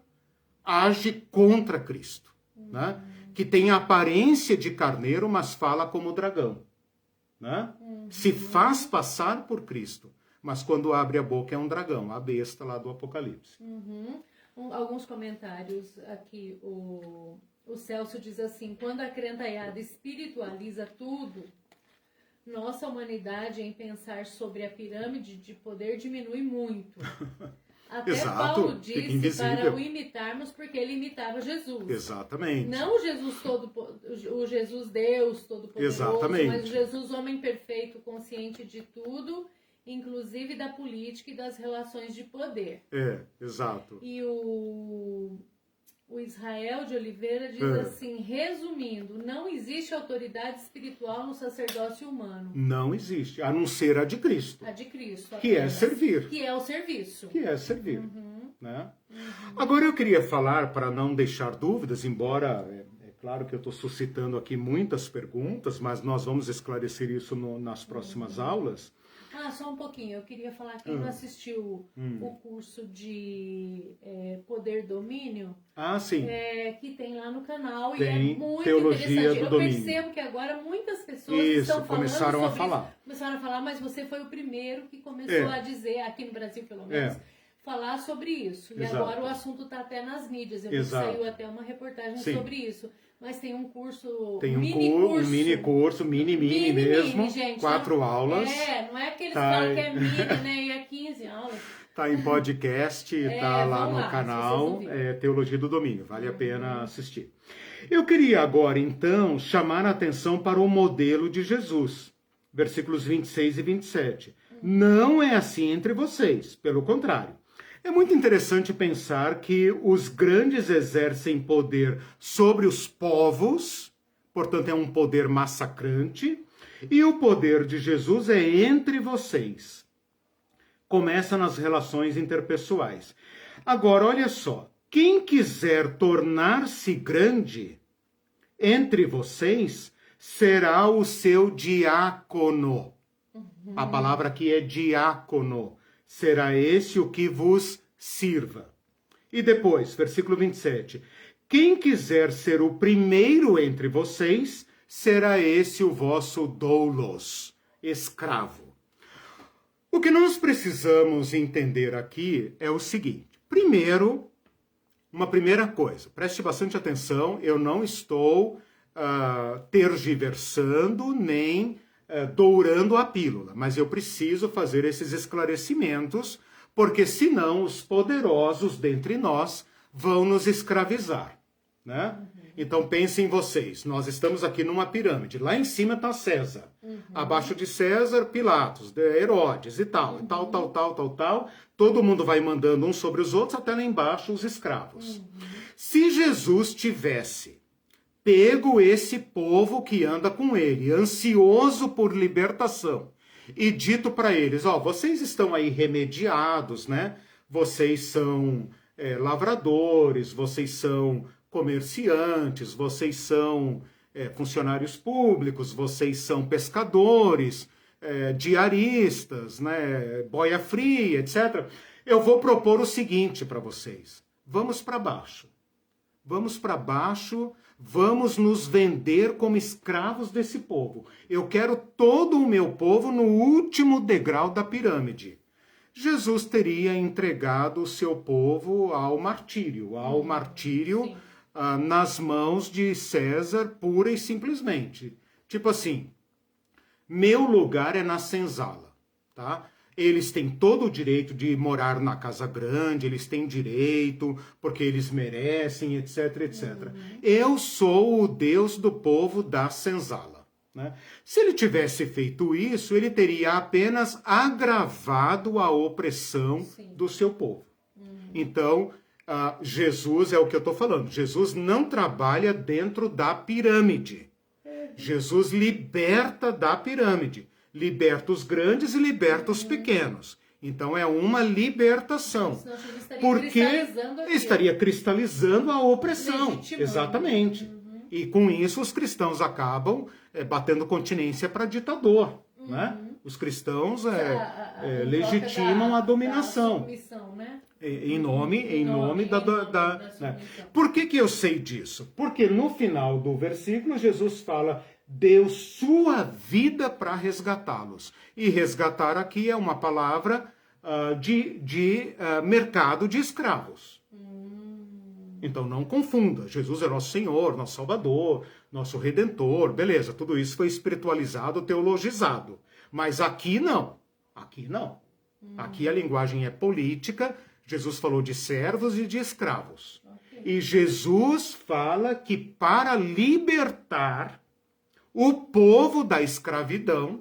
age contra Cristo. Né? Que tem a aparência de carneiro, mas fala como dragão. Né? Se faz passar por Cristo, mas quando abre a boca é um dragão, a besta lá do Apocalipse. Alguns comentários aqui, o Celso diz assim: quando a crentaiada espiritualiza tudo, nossa humanidade em pensar sobre a pirâmide de poder diminui muito. Até Exato, Paulo disse para o imitarmos, porque ele imitava Jesus. Exatamente. Não o Jesus Deus Todo-Poderoso, Exatamente. mas o Jesus homem perfeito, consciente de tudo, inclusive da política e das relações de poder. Exato. E o Israel de Oliveira diz assim, resumindo, não existe autoridade espiritual no sacerdócio humano. Não existe, a não ser a de Cristo. A de Cristo. Que é servir. Que é o serviço. Que é servir. Né? Agora eu queria falar, para não deixar dúvidas, embora é claro que eu estou suscitando aqui muitas perguntas, mas nós vamos esclarecer isso nas próximas aulas. Só um pouquinho. Eu queria falar que quem não assistiu o curso de Poder Domínio, sim. Que tem lá no canal, tem e é muito Teologia interessante. do Domínio. Eu percebo que agora muitas pessoas estão falando começaram a falar. Isso. Começaram a falar, mas você foi o primeiro que começou a dizer, aqui no Brasil pelo menos, falar sobre isso. E agora o assunto está até nas mídias. Eu vi que saiu até uma reportagem sobre isso. Mas tem um curso, mini curso mesmo, gente, 4 aulas. Não é que eles falam que é mini, né? E é 15 aulas. Tá em podcast, tá lá no canal, Teologia do Domínio, vale a pena assistir. Eu queria agora, então, chamar a atenção para o modelo de Jesus, versículos 26 e 27. Não é assim entre vocês, pelo contrário. É muito interessante pensar que os grandes exercem poder sobre os povos, portanto é um poder massacrante, e o poder de Jesus é entre vocês. Começa nas relações interpessoais. Agora, olha só, quem quiser tornar-se grande entre vocês será o seu diácono. A palavra aqui é diácono. Será esse o que vos sirva. E depois, versículo 27. Quem quiser ser o primeiro entre vocês, será esse o vosso doulos, escravo. O que nós precisamos entender aqui é o seguinte. Primeiro, uma primeira coisa, preste bastante atenção, eu não estou tergiversando nem dourando a pílula, mas eu preciso fazer esses esclarecimentos, porque senão os poderosos dentre nós vão nos escravizar, né? Então pensem vocês, nós estamos aqui numa pirâmide, lá em cima está César, abaixo de César, Pilatos, Herodes e tal, todo mundo vai mandando uns sobre os outros, até lá embaixo os escravos. Se Jesus tivesse pego esse povo que anda com ele, ansioso por libertação, e dito para eles, vocês estão aí remediados, né? Vocês são lavradores, vocês são comerciantes, vocês são funcionários públicos, vocês são pescadores, diaristas, né? Boia fria, etc. Eu vou propor o seguinte para vocês, vamos para baixo. Vamos para baixo, vamos nos vender como escravos desse povo. Eu quero todo o meu povo no último degrau da pirâmide. Jesus teria entregado o seu povo ao martírio nas mãos de César, pura e simplesmente. Tipo assim, meu lugar é na senzala, tá? Eles têm todo o direito de morar na casa grande, eles têm direito, porque eles merecem, etc, etc. Eu sou o Deus do povo da senzala, né? Se ele tivesse feito isso, ele teria apenas agravado a opressão do seu povo. Então, Jesus, é o que eu estou falando, Jesus não trabalha dentro da pirâmide. Jesus liberta da pirâmide. Liberta os grandes e liberta os pequenos. Então é uma libertação. Porque estaria cristalizando a opressão. Exatamente. E com isso os cristãos acabam batendo continência para ditador. Né? Os cristãos legitimam a dominação. Submissão, né? Em nome da né? Por que eu sei disso? Porque no final do versículo Jesus fala: deu sua vida para resgatá-los. E resgatar aqui é uma palavra de mercado de escravos. Então não confunda. Jesus é nosso Senhor, nosso Salvador, nosso Redentor. Beleza, tudo isso foi espiritualizado, teologizado. Mas aqui não. Aqui não. Aqui a linguagem é política. Jesus falou de servos e de escravos. E Jesus fala que para libertar o povo da escravidão,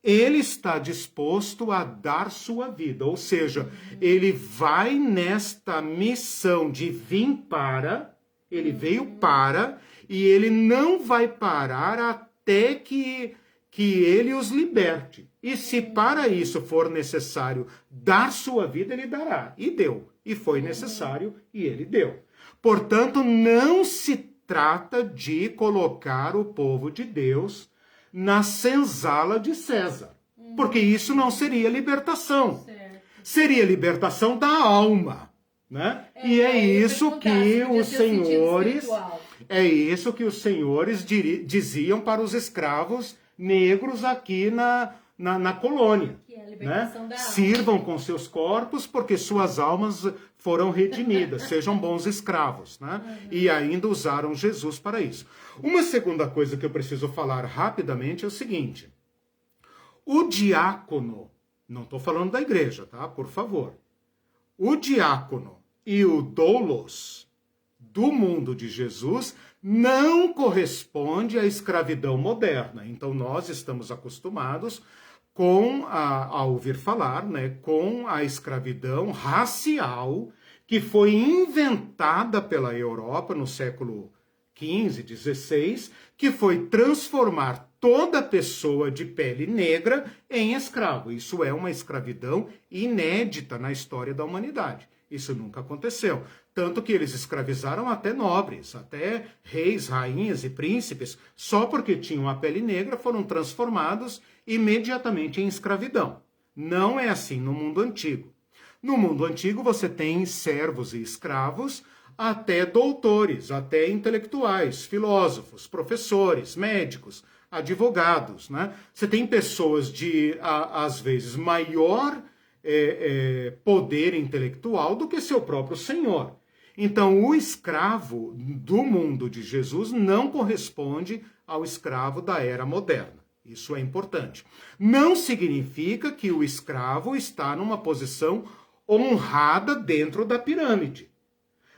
ele está disposto a dar sua vida. Ou seja, ele vai nesta missão de vir para, ele veio para, e ele não vai parar até que ele os liberte. E se para isso for necessário dar sua vida, ele dará. E deu. E foi necessário, e ele deu. Portanto, não se trata de colocar o povo de Deus na senzala de César. Porque isso não seria libertação. Certo. Seria libertação da alma. Né? E é isso que os senhores... É isso que os senhores diziam para os escravos negros aqui na colônia. Que é a libertação da alma. Sirvam com seus corpos, porque suas almas foram redimidas. Sejam bons escravos. Né? E ainda usaram Jesus para isso. Uma segunda coisa que eu preciso falar rapidamente é o seguinte. O diácono, não estou falando da igreja, tá? Por favor. O diácono e o doulos do mundo de Jesus não corresponde à escravidão moderna. Então nós estamos acostumados a ouvir falar, né, com a escravidão racial que foi inventada pela Europa no século XV, XVI, que foi transformar toda pessoa de pele negra em escravo. Isso é uma escravidão inédita na história da humanidade. Isso nunca aconteceu. Tanto que eles escravizaram até nobres, até reis, rainhas e príncipes, só porque tinham a pele negra, foram transformados imediatamente em escravidão. Não é assim no mundo antigo. No mundo antigo você tem servos e escravos, até doutores, até intelectuais, filósofos, professores, médicos, advogados. Né? Você tem pessoas de, às vezes, maior poder intelectual do que seu próprio senhor. Então, o escravo do mundo de Jesus não corresponde ao escravo da era moderna. Isso é importante. Não significa que o escravo está numa posição honrada dentro da pirâmide.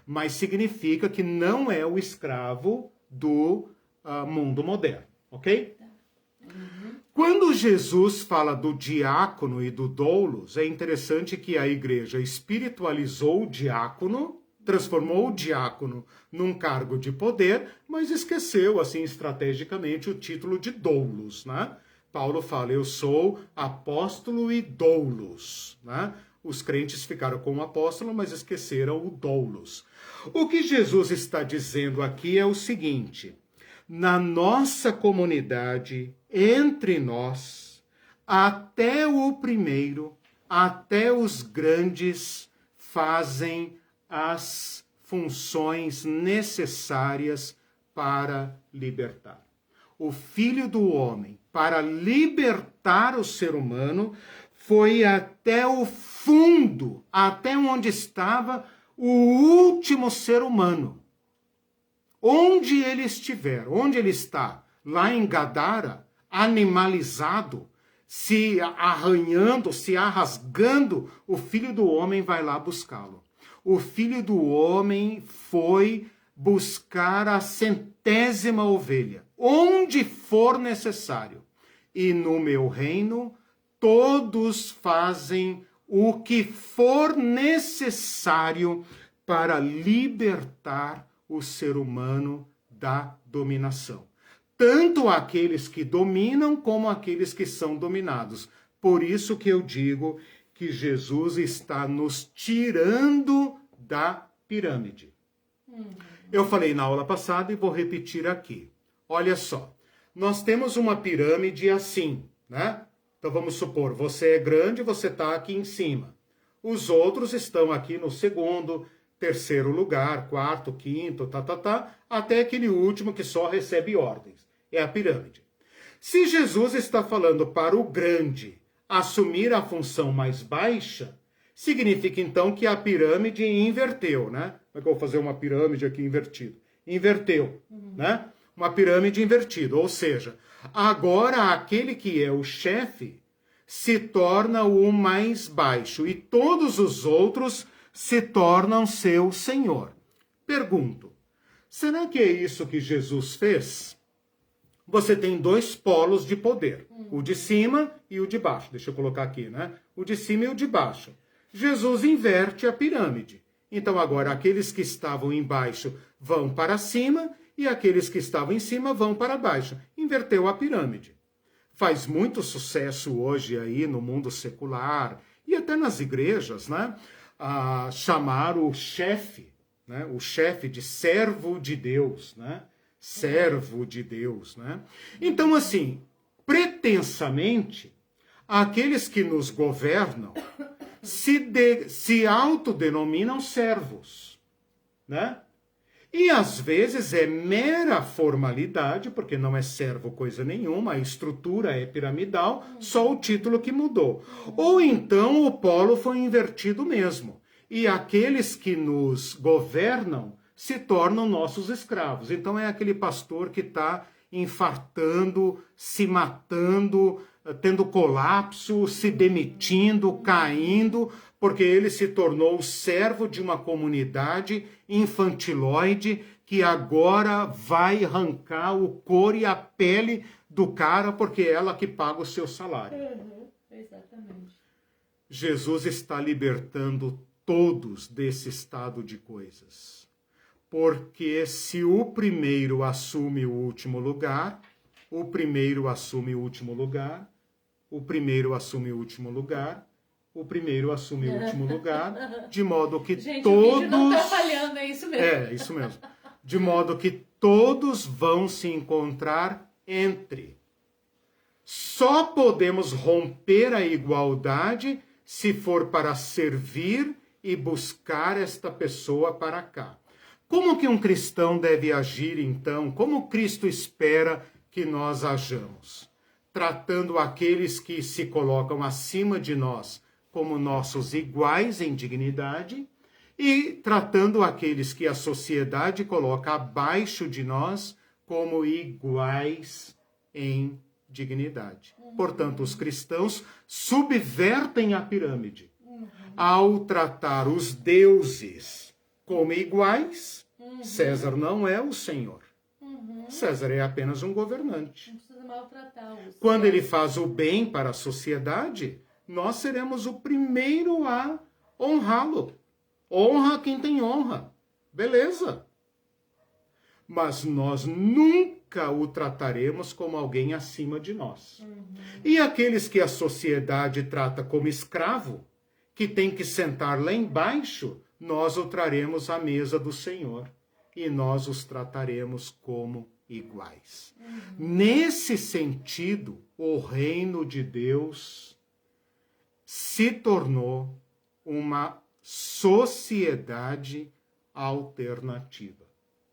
Mas significa que não é o escravo do mundo moderno, ok? Quando Jesus fala do diácono e do doulos, é interessante que a igreja espiritualizou o diácono, transformou o diácono num cargo de poder, mas esqueceu, assim, estrategicamente, o título de doulos, né? Paulo fala, eu sou apóstolo e doulos, né? Os crentes ficaram com o apóstolo, mas esqueceram o doulos. O que Jesus está dizendo aqui é o seguinte: na nossa comunidade, entre nós, até o primeiro, até os grandes fazem as funções necessárias para libertar. O Filho do Homem, para libertar o ser humano, foi até o fundo, até onde estava o último ser humano. Onde ele estiver, onde ele está, lá em Gadara, animalizado, se arranhando, se arrasgando, o Filho do Homem vai lá buscá-lo. O Filho do Homem foi buscar a 100ª ovelha, onde for necessário. E no meu reino, todos fazem o que for necessário para libertar o ser humano da dominação. Tanto aqueles que dominam como aqueles que são dominados. Por isso que eu digo que Jesus está nos tirando da pirâmide. Eu falei na aula passada e vou repetir aqui. Olha só, nós temos uma pirâmide assim, né? Então vamos supor, você é grande, você está aqui em cima. Os outros estão aqui no segundo, terceiro lugar, quarto, quinto, até aquele último que só recebe ordens. É a pirâmide. Se Jesus está falando para o grande assumir a função mais baixa, significa então que a pirâmide inverteu, né? Como é que eu vou fazer uma pirâmide aqui invertida? Inverteu, né? Uma pirâmide invertida, ou seja, agora aquele que é o chefe se torna o mais baixo e todos os outros se tornam seu senhor. Pergunto, será que é isso que Jesus fez? Você tem dois polos de poder, o de cima e o de baixo. Deixa eu colocar aqui, né? O de cima e o de baixo. Jesus inverte a pirâmide. Então agora aqueles que estavam embaixo vão para cima e aqueles que estavam em cima vão para baixo. Inverteu a pirâmide. Faz muito sucesso hoje aí no mundo secular e até nas igrejas, né? Chamar o chefe, né? O chefe de servo de Deus, né? Servo de Deus, né? Então, assim, pretensamente, aqueles que nos governam se autodenominam servos, né? E às vezes é mera formalidade, porque não é servo coisa nenhuma, a estrutura é piramidal, só o título que mudou. Ou então o polo foi invertido mesmo, e aqueles que nos governam se tornam nossos escravos. Então é aquele pastor que está infartando, se matando, tendo colapso, se demitindo, caindo, porque ele se tornou servo de uma comunidade infantiloide que agora vai arrancar o couro e a pele do cara porque é ela que paga o seu salário. Exatamente. Jesus está libertando todos desse estado de coisas. Porque se o primeiro assume o último lugar, o primeiro assume o último lugar, o primeiro assume o último lugar, o primeiro assume o último lugar, de modo que gente, todos... o vídeo não tá falhando, é isso mesmo. É, isso mesmo. De modo que todos vão se encontrar entre. Só podemos romper a igualdade se for para servir e buscar esta pessoa para cá. Como que um cristão deve agir, então? Como Cristo espera que nós ajamos? Tratando aqueles que se colocam acima de nós como nossos iguais em dignidade e tratando aqueles que a sociedade coloca abaixo de nós como iguais em dignidade. Portanto, os cristãos subvertem a pirâmide ao tratar os deuses como iguais. César não é o Senhor. César é apenas um governante. Não precisa maltratá-los. Quando ele faz o bem para a sociedade, nós seremos o primeiro a honrá-lo. Honra quem tem honra. Beleza. Mas nós nunca o trataremos como alguém acima de nós. E aqueles que a sociedade trata como escravo, que tem que sentar lá embaixo, nós o traremos à mesa do Senhor e nós os trataremos como iguais. Nesse sentido, o reino de Deus se tornou uma sociedade alternativa,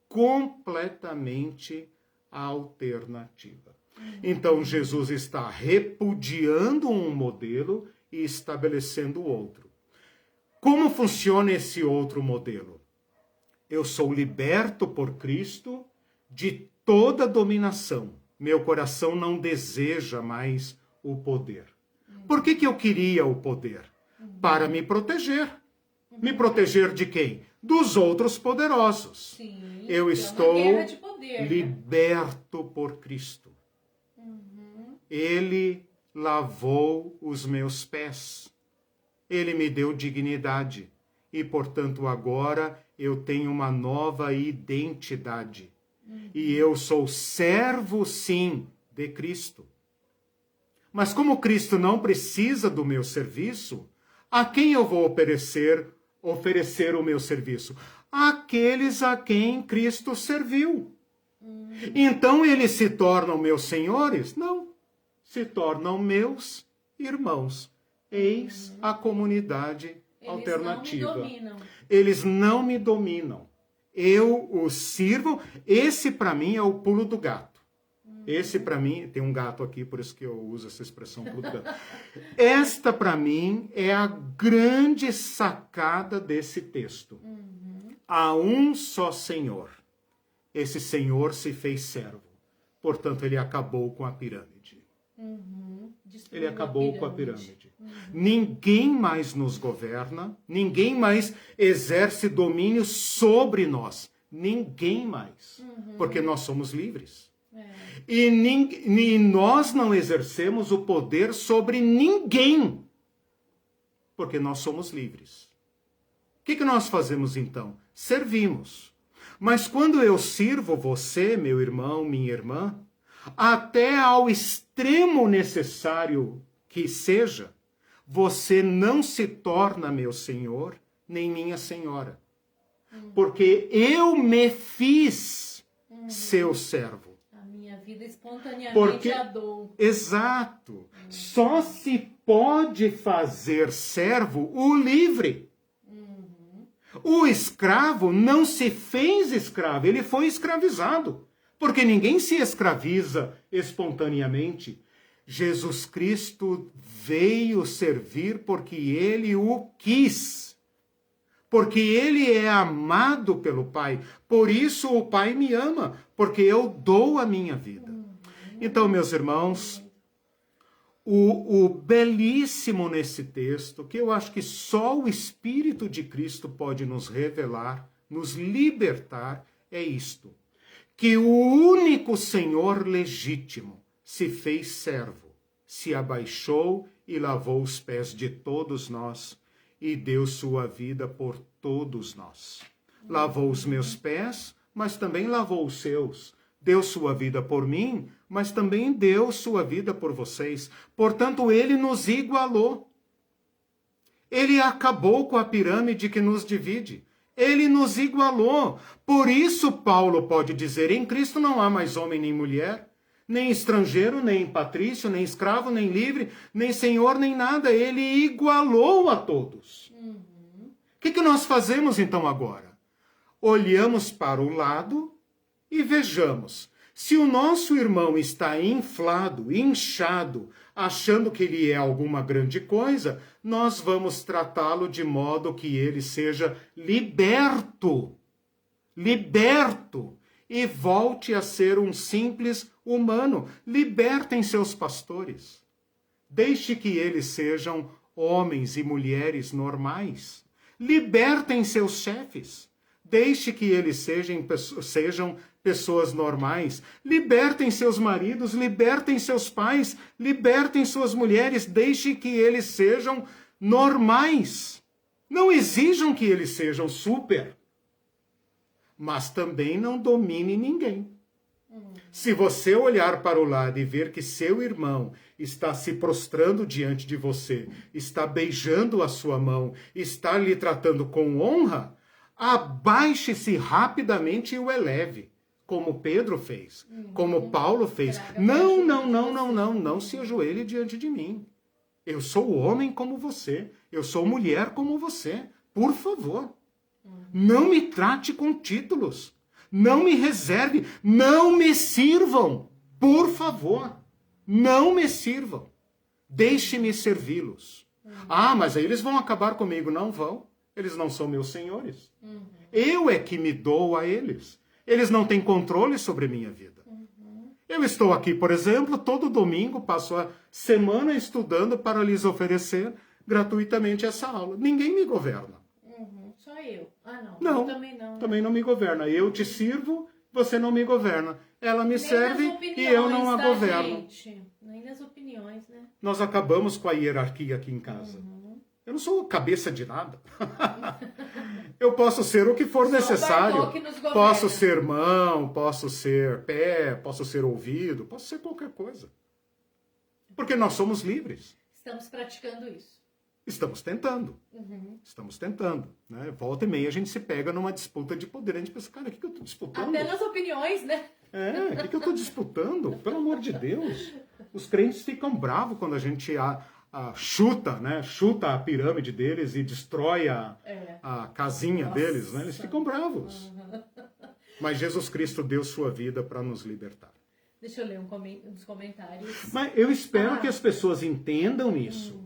completamente alternativa. Então, Jesus está repudiando um modelo e estabelecendo outro. Como funciona esse outro modelo? Eu sou liberto por Cristo de toda dominação. Meu coração não deseja mais o poder. Por que eu queria o poder? Para me proteger. Me proteger de quem? Dos outros poderosos. Sim, eu estou uma guerra de poder, liberto por Cristo. Ele lavou os meus pés. Ele me deu dignidade. E, portanto, agora eu tenho uma nova identidade. E eu sou servo, sim, de Cristo. Mas como Cristo não precisa do meu serviço, a quem eu vou oferecer o meu serviço? Àqueles a quem Cristo serviu. Então eles se tornam meus senhores? Não. Se tornam meus irmãos. Eis a comunidade alternativa. Eles não me dominam. Eu os sirvo. Esse para mim é o pulo do gato. Esse para mim, tem um gato aqui, por isso que eu uso essa expressão pulo do gato. Esta para mim é a grande sacada desse texto. Há um só Senhor. Esse Senhor se fez servo. Portanto, ele acabou com a pirâmide. Ele acabou com a pirâmide. Ninguém mais nos governa, ninguém mais exerce domínio sobre nós. Ninguém mais. Porque nós somos livres. E nós não exercemos o poder sobre ninguém. Porque nós somos livres. O que nós fazemos então? Servimos. Mas quando eu sirvo você, meu irmão, minha irmã, até ao extremo necessário que seja, você não se torna meu senhor, nem minha senhora. Porque eu me fiz seu servo. A minha vida espontaneamente a dou. Exato. Só se pode fazer servo o livre. O escravo não se fez escravo, ele foi escravizado. Porque ninguém se escraviza espontaneamente. Jesus Cristo veio servir porque ele o quis. Porque ele é amado pelo Pai. Por isso o Pai me ama, porque eu dou a minha vida. Então, meus irmãos, o belíssimo nesse texto, que eu acho que só o Espírito de Cristo pode nos revelar, nos libertar, é isto. Que o único Senhor legítimo se fez servo, se abaixou e lavou os pés de todos nós e deu sua vida por todos nós. Lavou os meus pés, mas também lavou os seus. Deu sua vida por mim, mas também deu sua vida por vocês. Portanto, ele nos igualou. Ele acabou com a pirâmide que nos divide. Ele nos igualou. Por isso, Paulo pode dizer, em Cristo não há mais homem nem mulher, nem estrangeiro, nem patrício, nem escravo, nem livre, nem senhor, nem nada. Ele igualou a todos. O que nós fazemos então agora? Olhamos para o lado e vejamos. Se o nosso irmão está inflado, inchado, achando que ele é alguma grande coisa, nós vamos tratá-lo de modo que ele seja liberto. Liberto. E volte a ser um simples humano. Libertem seus pastores. Deixe que eles sejam homens e mulheres normais. Libertem seus chefes. Deixe que eles sejam pessoas normais. Libertem seus maridos, libertem seus pais, libertem suas mulheres. Deixe que eles sejam normais. Não exijam que eles sejam super. Mas também não domine ninguém. Se você olhar para o lado e ver que seu irmão está se prostrando diante de você, está beijando a sua mão, está lhe tratando com honra, abaixe-se rapidamente e o eleve, como Pedro fez, como Paulo fez. Não se ajoelhe diante de mim. Eu sou homem como você, eu sou mulher como você. Por favor, não me trate com títulos. Não me reserve, não me sirvam, por favor, não me sirvam, deixe-me servi-los. Ah, mas aí eles vão acabar comigo. Não vão, eles não são meus senhores. Eu é que me dou a eles, eles não têm controle sobre a minha vida. Eu estou aqui, por exemplo, todo domingo, passo a semana estudando para lhes oferecer gratuitamente essa aula. Ninguém me governa. Só eu. Ah, não. Não, Eu também não. Também não me governa. Eu te sirvo, você não me governa. Ela me serve e eu não a governo. Gente? Nem nas opiniões, né? Nós acabamos com a hierarquia aqui em casa. Eu não sou cabeça de nada. Eu posso ser o que for necessário. Posso ser mão, posso ser pé, posso ser ouvido, posso ser qualquer coisa. Porque nós somos livres. Estamos praticando isso. Estamos tentando. Estamos tentando. Né? Volta e meia a gente se pega numa disputa de poder. A gente pensa, cara, o que eu estou disputando? Apenas opiniões, né? O que eu estou disputando? Pelo amor de Deus. Os crentes ficam bravos quando a gente chuta, né? Chuta a pirâmide deles e destrói a casinha deles. Né? Eles ficam bravos. Mas Jesus Cristo deu sua vida para nos libertar. Deixa eu ler uns comentários. Mas eu espero que as pessoas entendam isso.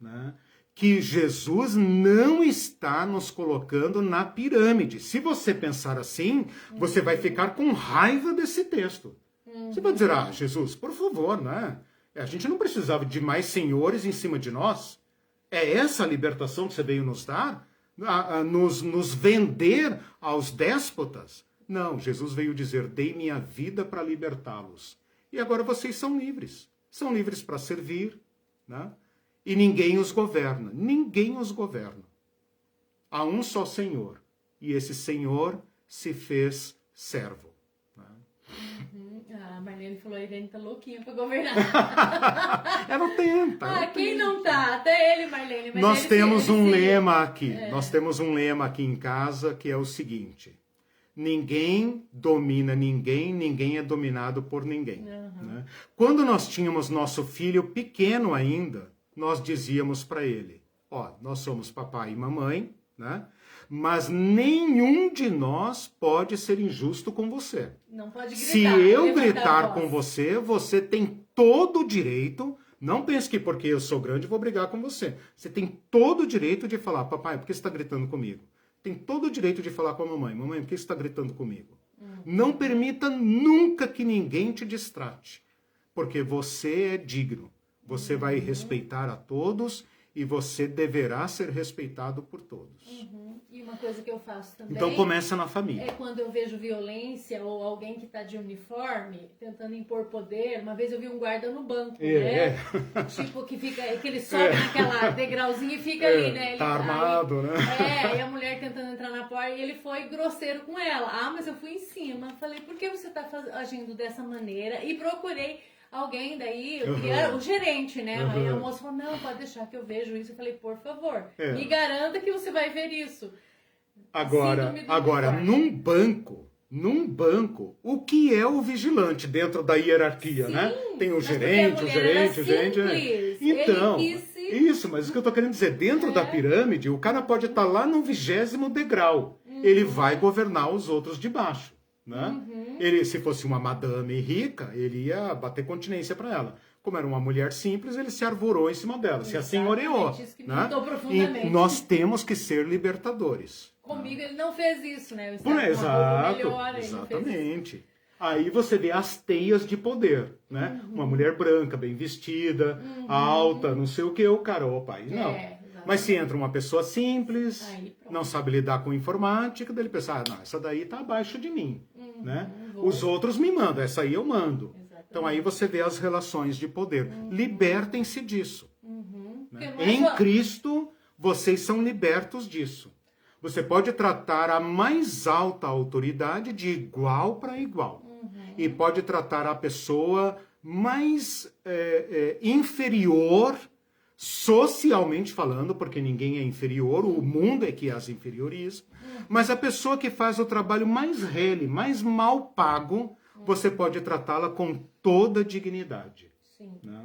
Né? Que Jesus não está nos colocando na pirâmide. Se você pensar assim, você vai ficar com raiva desse texto. Você vai dizer, Jesus, por favor, né? A gente não precisava de mais senhores em cima de nós. É essa a libertação que você veio nos dar? Nos vender aos déspotas? Não, Jesus veio dizer, dei minha vida para libertá-los. E agora vocês são livres. São livres para servir, né? E ninguém os governa. Ninguém os governa. Há um só Senhor. E esse Senhor se fez servo. Né? A Marlene falou, a Irene tá louquinha para governar. Ela tenta. Quem não tá? Até ele, Marlene. Mas nós temos um lema aqui. Nós temos um lema aqui em casa que é o seguinte. Ninguém domina ninguém, ninguém é dominado por ninguém. Né? Quando nós tínhamos nosso filho pequeno ainda, nós dizíamos para ele, nós somos papai e mamãe, né? Mas nenhum de nós pode ser injusto com você. Não pode gritar. Se eu gritar com você, você tem todo o direito, não pense que porque eu sou grande vou brigar com você. Você tem todo o direito de falar, papai, por que você está gritando comigo? Tem todo o direito de falar com a mamãe, mamãe, por que você está gritando comigo? Não permita nunca que ninguém te distrate, porque você é digno. Você vai respeitar a todos e você deverá ser respeitado por todos. E uma coisa que eu faço também... Então começa na família. É quando eu vejo violência ou alguém que está de uniforme tentando impor poder. Uma vez eu vi um guarda no banco, né? Tipo, que ele sobe naquela degrauzinho e fica ali, né? Ele tá armado, né? E a mulher tentando entrar na porta e ele foi grosseiro com ela. Mas eu fui em cima. Falei, por que você está agindo dessa maneira? E procurei... Alguém daí, eu queria o gerente, né? Aí a moça falou, não, pode deixar que eu vejo isso. Eu falei, por favor, me garanta que você vai ver isso. Agora, num banco, o que é o vigilante dentro da hierarquia, né? Tem o gerente, o gerente. Então, isso, mas o que eu tô querendo dizer, dentro da pirâmide, o cara pode estar lá no 20º degrau. Ele vai governar os outros de baixo. Né? Ele, se fosse uma madame rica, ele ia bater continência para ela. Como era uma mulher simples, ele se arvorou em cima dela, se assenhoreou. Isso que né? Profundamente. E nós temos que ser libertadores. Comigo ele não fez isso, né? Exatamente. Aí você vê as teias de poder, né? Uma mulher branca, bem vestida, alta, não sei o que, o cara, aí não. Mas se entra uma pessoa simples, não sabe lidar com informática, daí ele pensa, não, essa daí tá abaixo de mim, né? Os outros me mandam, essa aí eu mando. Exatamente. Então aí você vê as relações de poder. Libertem-se disso. Né? Em Cristo, vocês são libertos disso. Você pode tratar a mais alta autoridade de igual para igual. E pode tratar a pessoa mais inferior, socialmente falando, porque ninguém é inferior, o mundo é que as inferioriza, mas a pessoa que faz o trabalho mais rele, mais mal pago, você pode tratá-la com toda dignidade. Sim. Né?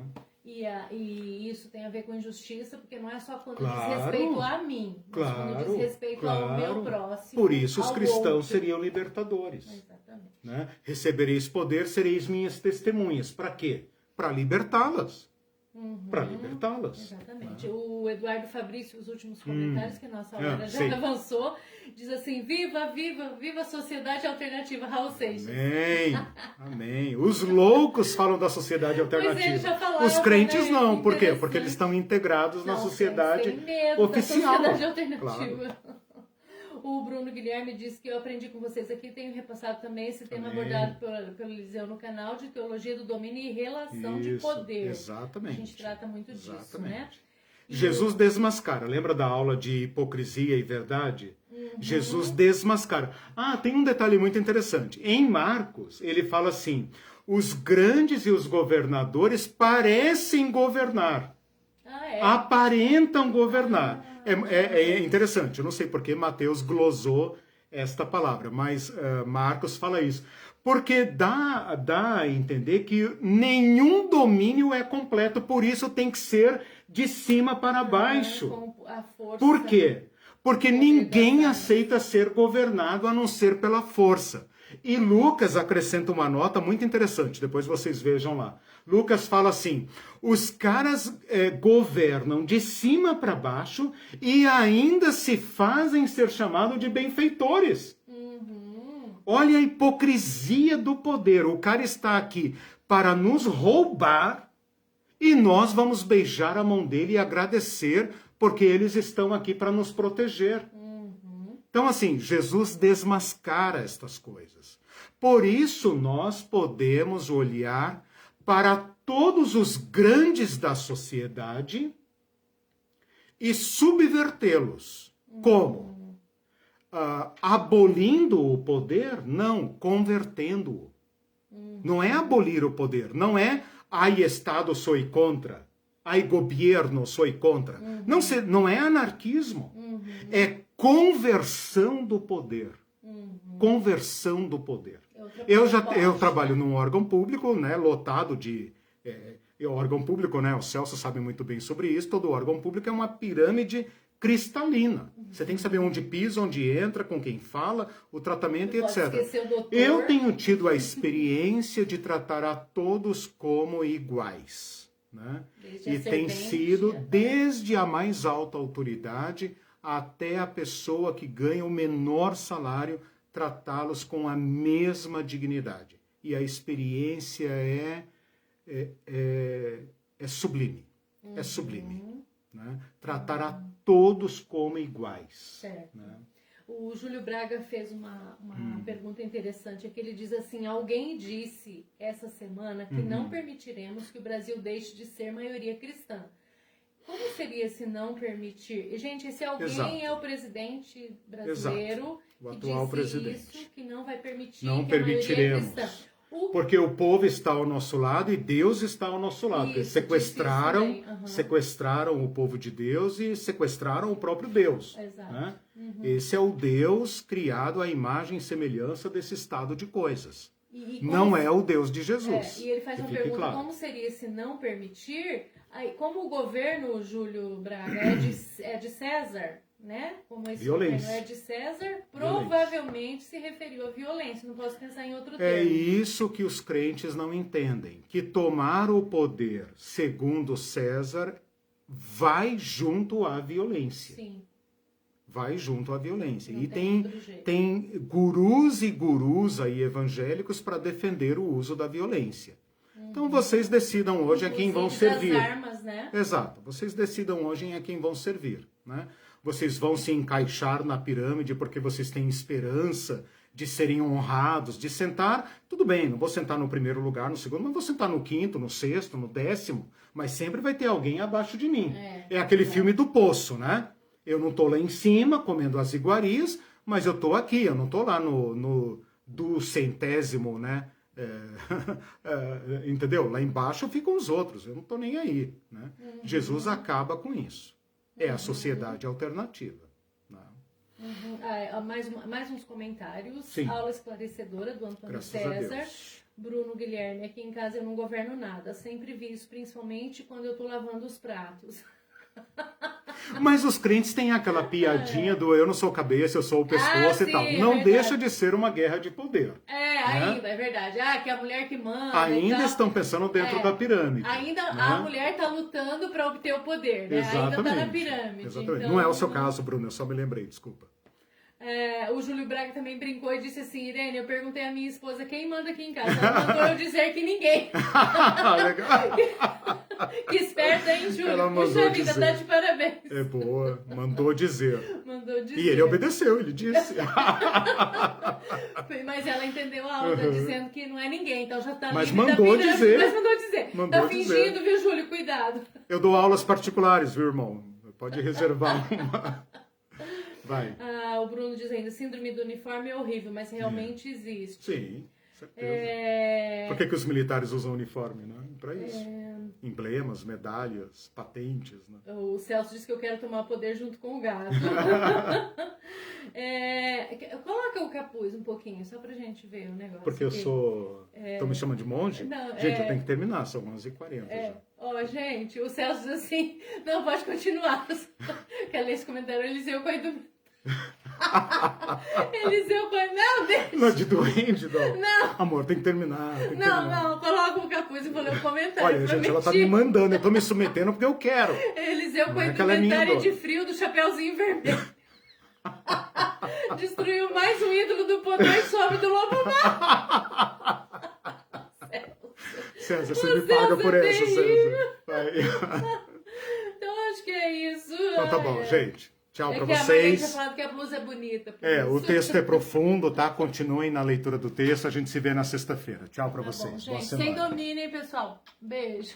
E isso tem a ver com injustiça, porque não é só quando diz respeito a mim, mas quando diz respeito ao meu próximo. Por isso os cristãos seriam libertadores. Exatamente. Né? Recebereis poder, sereis minhas testemunhas. Para quê? Para libertá-las. Para libertá-las. Exatamente. O Eduardo Fabrício, os últimos comentários, que a nossa hora já avançou, diz assim, viva, viva, viva a sociedade alternativa, Raul Seixas. Amém. Os loucos falam da sociedade alternativa. Os crentes não. Por quê? Porque eles estão integrados na sociedade oficial. Da sociedade alternativa. O Bruno Guilherme disse que eu aprendi com vocês aqui, tenho repassado também esse tema abordado pelo Eliseu no canal de Teologia do Domínio e Relação de Poder. Exatamente. A gente trata muito disso, né? Jesus desmascara. Lembra da aula de hipocrisia e verdade? Jesus desmascara. Tem um detalhe muito interessante. Em Marcos, ele fala assim, os grandes e os governadores parecem governar. Aparentam governar. É interessante. Eu não sei por que Mateus glosou esta palavra, mas Marcos fala isso. Porque dá a entender que nenhum domínio é completo, por isso tem que ser de cima para baixo. Por quê? Porque ninguém aceita ser governado a não ser pela força. E Lucas acrescenta uma nota muito interessante, depois vocês vejam lá. Lucas fala assim, os caras governam de cima para baixo e ainda se fazem ser chamados de benfeitores. Olha a hipocrisia do poder. O cara está aqui para nos roubar e nós vamos beijar a mão dele e agradecer porque eles estão aqui para nos proteger. Então, assim, Jesus desmascara estas coisas. Por isso, nós podemos olhar para todos os grandes da sociedade e subvertê-los. Como? Abolindo o poder? Não, convertendo-o. Não é abolir o poder, não é ai Estado sou contra, ai governo sou contra. Não é anarquismo, é conversão do poder. Conversão do poder. Eu trabalho num órgão público, né, lotado de... órgão público, né, o Celso sabe muito bem sobre isso, todo órgão público é uma pirâmide cristalina. Você tem que saber onde pisa, onde entra, com quem fala, o tratamento e etc. Eu tenho tido a experiência de tratar a todos como iguais. Né? E tem sido desde a mais alta autoridade até a pessoa que ganha o menor salário, tratá-los com a mesma dignidade. E a experiência é sublime. É sublime. Né? Tratar a todos como iguais. Certo. Né? O Júlio Braga fez uma pergunta interessante, é que ele diz assim, alguém disse essa semana que não permitiremos que o Brasil deixe de ser maioria cristã. Como seria se não permitir? E, gente, esse alguém é o presidente brasileiro, o atual presidente. Isso, que não vai permitir não permitiremos. Porque o povo está ao nosso lado e Deus está ao nosso lado. Eles sequestraram o povo de Deus e sequestraram o próprio Deus. Exato. Né? Esse é o Deus criado à imagem e semelhança desse estado de coisas. Não é o Deus de Jesus. E ele faz uma pergunta, como seria se não permitir? Aí, como o governo, Júlio Braga, é de César, né? Como esse governo é de César, provavelmente se referiu à violência. Não posso pensar em outro termo. É isso que os crentes não entendem. Que tomar o poder segundo César vai junto à violência. Sim. Vai junto à violência. Não e tem gurus e gurus aí evangélicos para defender o uso da violência. Então vocês decidam hoje a quem vão servir. Das armas, né? Exato. Vocês decidam hoje a quem vão servir, né? Vocês vão se encaixar na pirâmide porque vocês têm esperança de serem honrados, de sentar, tudo bem, não vou sentar no primeiro lugar, no segundo, mas vou sentar no quinto, no sexto, no 10º, mas sempre vai ter alguém abaixo de mim. É aquele filme do Poço, né? Eu não tô lá em cima comendo as iguarias, mas eu tô aqui, eu não tô lá no do centésimo, né? Entendeu? Lá embaixo ficam os outros, eu não tô nem aí, né? Jesus acaba com isso. É a sociedade alternativa. Mais uns comentários. Sim. Aula esclarecedora do Antônio Graças César. Bruno Guilherme, aqui em casa eu não governo nada. Sempre vi isso, principalmente quando eu tô lavando os pratos. Mas os crentes têm aquela piadinha do eu não sou cabeça, eu sou o pescoço e tal. Não deixa de ser uma guerra de poder. Ainda, é verdade. Que a mulher que manda. Ainda estão pensando dentro da pirâmide. Ainda a mulher está lutando para obter o poder, né? Exatamente. Ainda está na pirâmide. Exatamente. Então, não é o seu caso, Bruno, eu só me lembrei, desculpa. O Júlio Braga também brincou e disse assim, Irene, eu perguntei à minha esposa quem manda aqui em casa. Ela mandou eu dizer que ninguém. Legal. Que esperta, hein, Júlio? Ela mandou Puxa vida, dizer. tá de parabéns. É boa, mandou dizer. Mandou dizer. E ele obedeceu, ele disse. Mas ela entendeu a aula, tá dizendo que não é ninguém, então já tá Mas livre mandou da pirâmide. dizer. Mas mandou dizer. Mandou Tá fingindo, dizer. viu, Júlio? Cuidado. Eu dou aulas particulares, viu, irmão? Pode reservar uma. Vai. Ah, o Bruno diz ainda, síndrome do uniforme é horrível, mas realmente existe. Sim, certeza. Por que os militares usam uniforme, né? Para isso. Emblemas, medalhas, patentes, né? O Celso disse que eu quero tomar poder junto com o gato. Coloca o capuz um pouquinho, só pra gente ver o negócio. Porque eu sou... Então me chama de monge? Não, gente, eu tenho que terminar, são 11h40 já. Ó, gente, o Celso diz assim, não, pode continuar. Quer ler esse comentário? Eliseu Coelho do... Eliseu Coelho, não, deixa. Não, de doente, não. Não. Amor, tem que terminar. Não, coloca o capuz e vou ler o comentário. Olha, gente, ela tá me mandando, eu tô me submetendo porque eu quero. Eliseu Coelho do ela é minha comentário dona. de frio do Chapeuzinho Vermelho. Destruiu mais um ídolo do poder sobre do Lobo Mau. César, você me paga por essa, César. Vai. Então acho que é isso. Então tá bom, gente. Tchau pra que a Maria vocês. tinha falado que a blusa é bonita. O texto é profundo, tá? Continuem na leitura do texto. A gente se vê na sexta-feira. Tchau pra vocês. Bom, Boa gente, semana. sem domínio, hein, pessoal? Beijo.